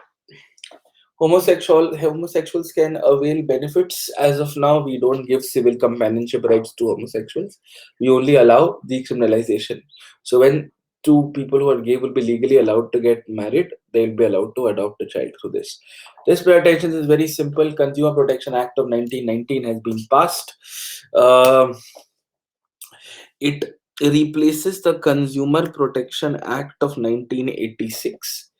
Homosexuals can avail benefits. As of now, we don't give civil companionship rights to homosexuals. We only allow decriminalization. So when two people who are gay will be legally allowed to get married, they'll be allowed to adopt a child through this. This protection is very simple. Consumer Protection Act of 1919 has been passed. It replaces the Consumer Protection Act of 1986.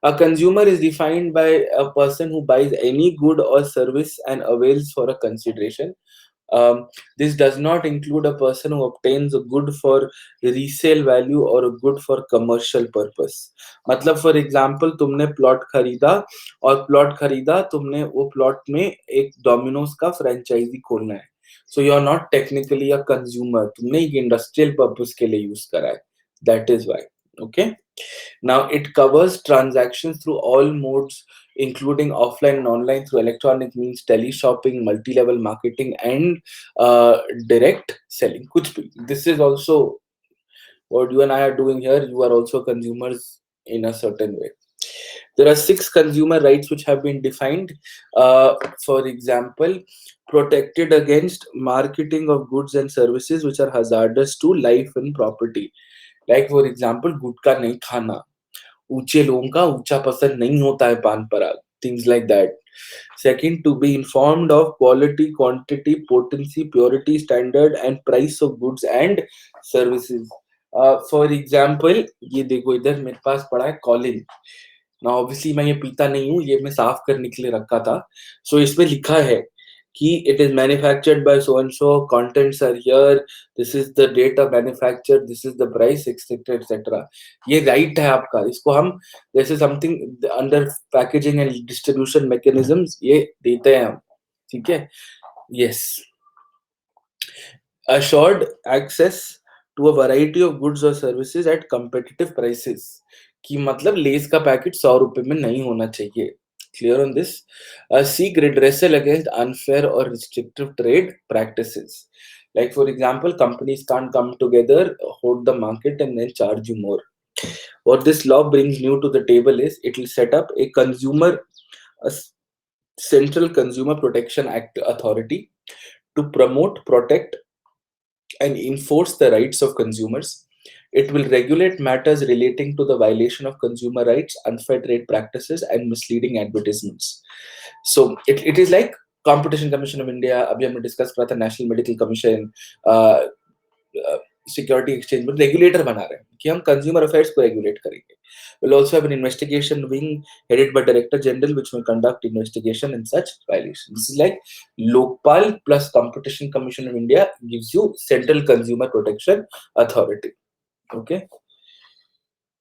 A consumer is defined by a person who buys any good or service and avails for a consideration. This does not include a person who obtains a good for resale value or a good for commercial purpose. मतलब for example तुमने plot खरीदा और plot खरीदा तुमने वो plot में एक Domino's का फ्रेंचाइजी खोलना है. So you are not technically a consumer. तुमने एक इंडस्ट्रियल पर्पस के लिए यूज करा है. That is why. Okay. Now it covers transactions through all modes, including offline and online through electronic means, tele-shopping, multi-level marketing, and direct selling. Kuch bhi. This is also what you and I are doing here. You are also consumers in a certain way. There are 6 consumer rights which have been defined. For example, protected against marketing of goods and services which are hazardous to life and property. Like for example, गुटखा नहीं खाना, ऊंचे लोगों का ऊंचा पसंद नहीं होता है पान पराग, things like that. Second, to be informed of quality, quantity, potency, purity, standard, and price of goods and services. For example, ये देखो इधर मेरे पास पड़ा है कॉलिन. ना ऑब्वियसली मैं ये पीता नहीं हूँ, ये मैं साफ करने के लिए रखा था. सो इसमें लिखा है कि it is manufactured by so and so, contents are here, this is the date of manufacture, this is the price etcetera etcetera. ये राइट है आपका. इसको हम जैसे something under packaging and distribution mechanisms ये देते हैं हम. ठीक है. Yes. assured access to a variety of goods or services at competitive prices. कि मतलब लेस का पैकेट 100 रुपए में नहीं होना चाहिए. Clear on this? Seek redressal against unfair or restrictive trade practices. Like for example, companies can't come together, hold the market, and then charge you more. What this law brings new to the table is it will set up a Central Consumer Protection Act authority to promote, protect, and enforce the rights of consumers. It will regulate matters relating to the violation of consumer rights, unfair trade practices, and misleading advertisements. So it is like Competition Commission of India, अभी हमने discuss करा था National Medical Commission, security exchange में regulator बना रहे हैं कि हम कंज्यूमर अफेयर्स को रेगुलेट करेंगे. We'll also have an investigation wing headed by Director General, which will conduct investigation in such violations. This is like Lokpal plus Competition Commission of India gives you Central Consumer Protection Authority. Okay.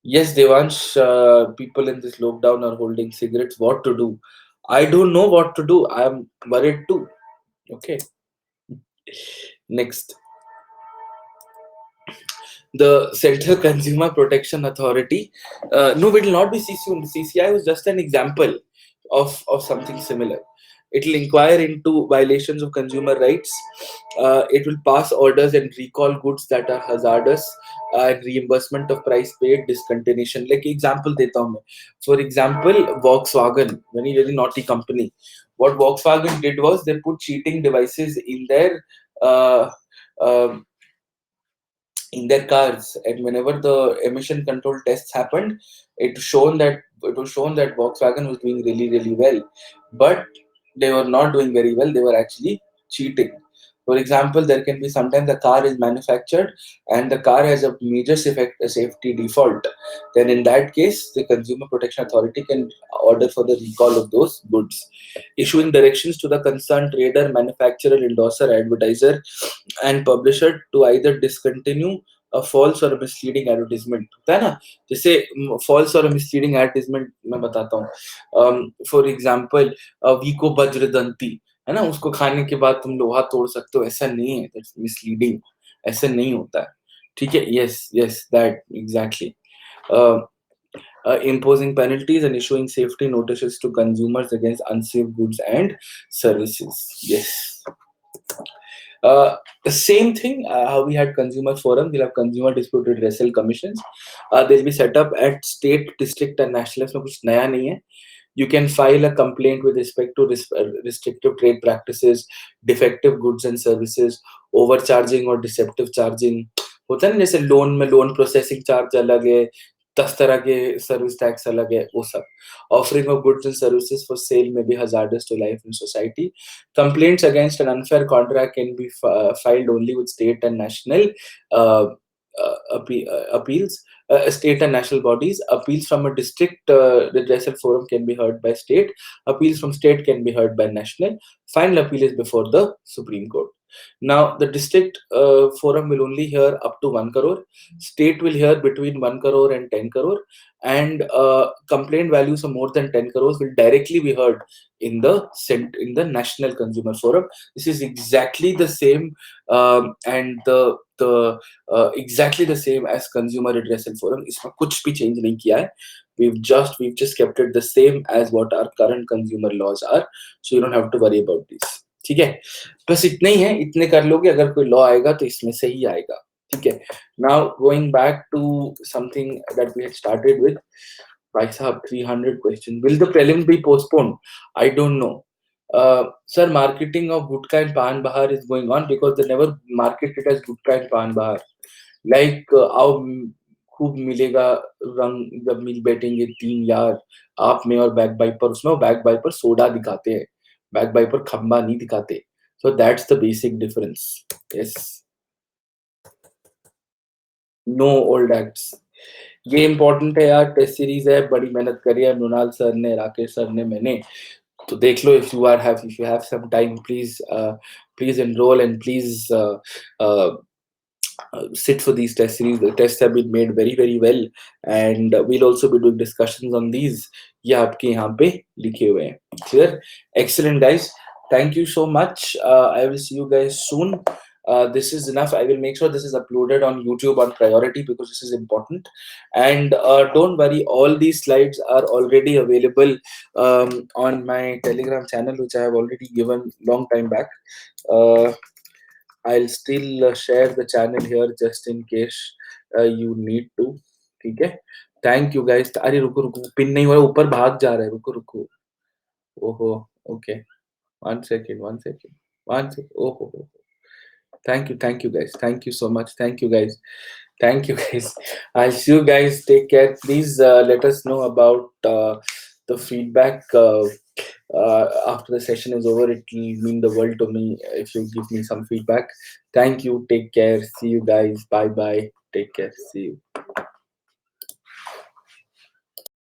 Yes, Devansh, people in this lockdown are holding cigarettes. What to do? I don't know what to do. I am worried too. Okay. Next. The Central Consumer Protection Authority. No, it will not be CCI. CCI was just an example of something similar. It will inquire into violations of consumer rights. It will pass orders and recall goods that are hazardous, and reimbursement of price paid, discontinuation. Like example देता हूँ मैं. For example, Volkswagen, very very naughty company. What Volkswagen did was they put cheating devices uh, uh, in their cars, and whenever the emission control tests happened, it was shown that Volkswagen was doing really really well, but they were not doing very well. They were actually cheating. For example, there can be sometimes the car is manufactured and the car has a major safety default. Then in that case, the Consumer Protection Authority can order for the recall of those goods, issuing directions to the concerned trader, manufacturer, endorser, advertiser, and publisher to either discontinue a false or a misleading advertisement. होता है ना, जैसे false और misleading advertisement मैं बताता हूँ. For example, वीको वज्रदंती है ना, उसको खाने के बाद तुम लोहा तोड़ सकते हो, ऐसा नहीं है, that's misleading, ऐसा नहीं होता है. ठीक है, yes yes, that exactly. uh, Imposing penalties and issuing safety notices to consumers against unsafe goods and services. Yes. The same thing, how we had consumer forum, we'll have consumer dispute redressal commissions. They'll be set up at state, district, and national. इसमें कुछ नया नहीं है. You can file a complaint with respect to restrictive trade practices, defective goods and services, overcharging or deceptive charging. होता है ना, जैसे loan में लोन प्रोसेसिंग चार्ज अलग है, 10 तरह के सर्विस टैक्स अलग है, वो सब. Offering of goods and services for sale may be hazardous to life and society. Complaints against an unfair contract can be filed only with state and national uh, appeals. State and national bodies. Appeals from a district redressal forum can be heard by state. Appeals from state can be heard by national. Final appeal is before the Supreme Court. Now, the district forum will only hear up to 1 crore. State will hear between 1 crore and 10 crore. And complaint values of more than 10 crores will directly be heard in the National Consumer Forum. This is exactly the same, and the exactly the same as Consumer Redressal Forum. इसमें कुछ भी change नहीं किया है. We've just kept it the same as what our current consumer laws are, so you don't have to worry about this. ठीक है, बस इतने ही है, इतने कर लोगे, अगर कोई लॉ आएगा तो इसमें से ही आएगा. ठीक है. Now going back to something that we had started with, भाई साहब 300 questions. Will the prelim be postponed? I don't know. Sir, marketing of Gutka and Pan Bahar is going on because they never market it as Gutka and Pan Bahar. Like आओ खूब मिलेगा रंग जब मिल बैठेंगे तीन यार आप में और बैक बाइक पर, उसमें बैक बाइक पर सोडा दिखाते हैं, बैक बाइक पर खंबा नहीं दिखाते. So that's the basic difference. Yes. No old acts. ये इम्पोर्टेंट है यार, टेस्ट सीरीज है, बड़ी मेहनत करी है मृणाल सर ने, राकेश सर ने, मैंने. तो देख लो, if you have some time, please enroll and please sit for these test series. The tests have been made very very well, and we'll also be doing discussions on these. ये आपके यहाँ पे लिखे हुए हैं. Clear? Excellent guys. Thank you so much. I will see you guys soon. This is enough. I will make sure this is uploaded on YouTube on priority because this is important. And don't worry, all these slides are already available on my Telegram channel, which I have already given long time back. I'll still share the channel here just in case you need to. ठीक है. Thank you guys. अरे रुको रुको, pin नहीं हो रहा, ऊपर भाग जा रहा है, रुको रुको. ओहो. Okay. 1 second. 1 second. 1 second. Oh. Thank you guys. Thank you so much. Thank you guys. Thank you guys. I'll see you guys. Take care. Please let us know about the feedback after the session is over. It will mean the world to me if you give me some feedback. Thank you. Take care. See you guys. Bye bye. Take care. See you.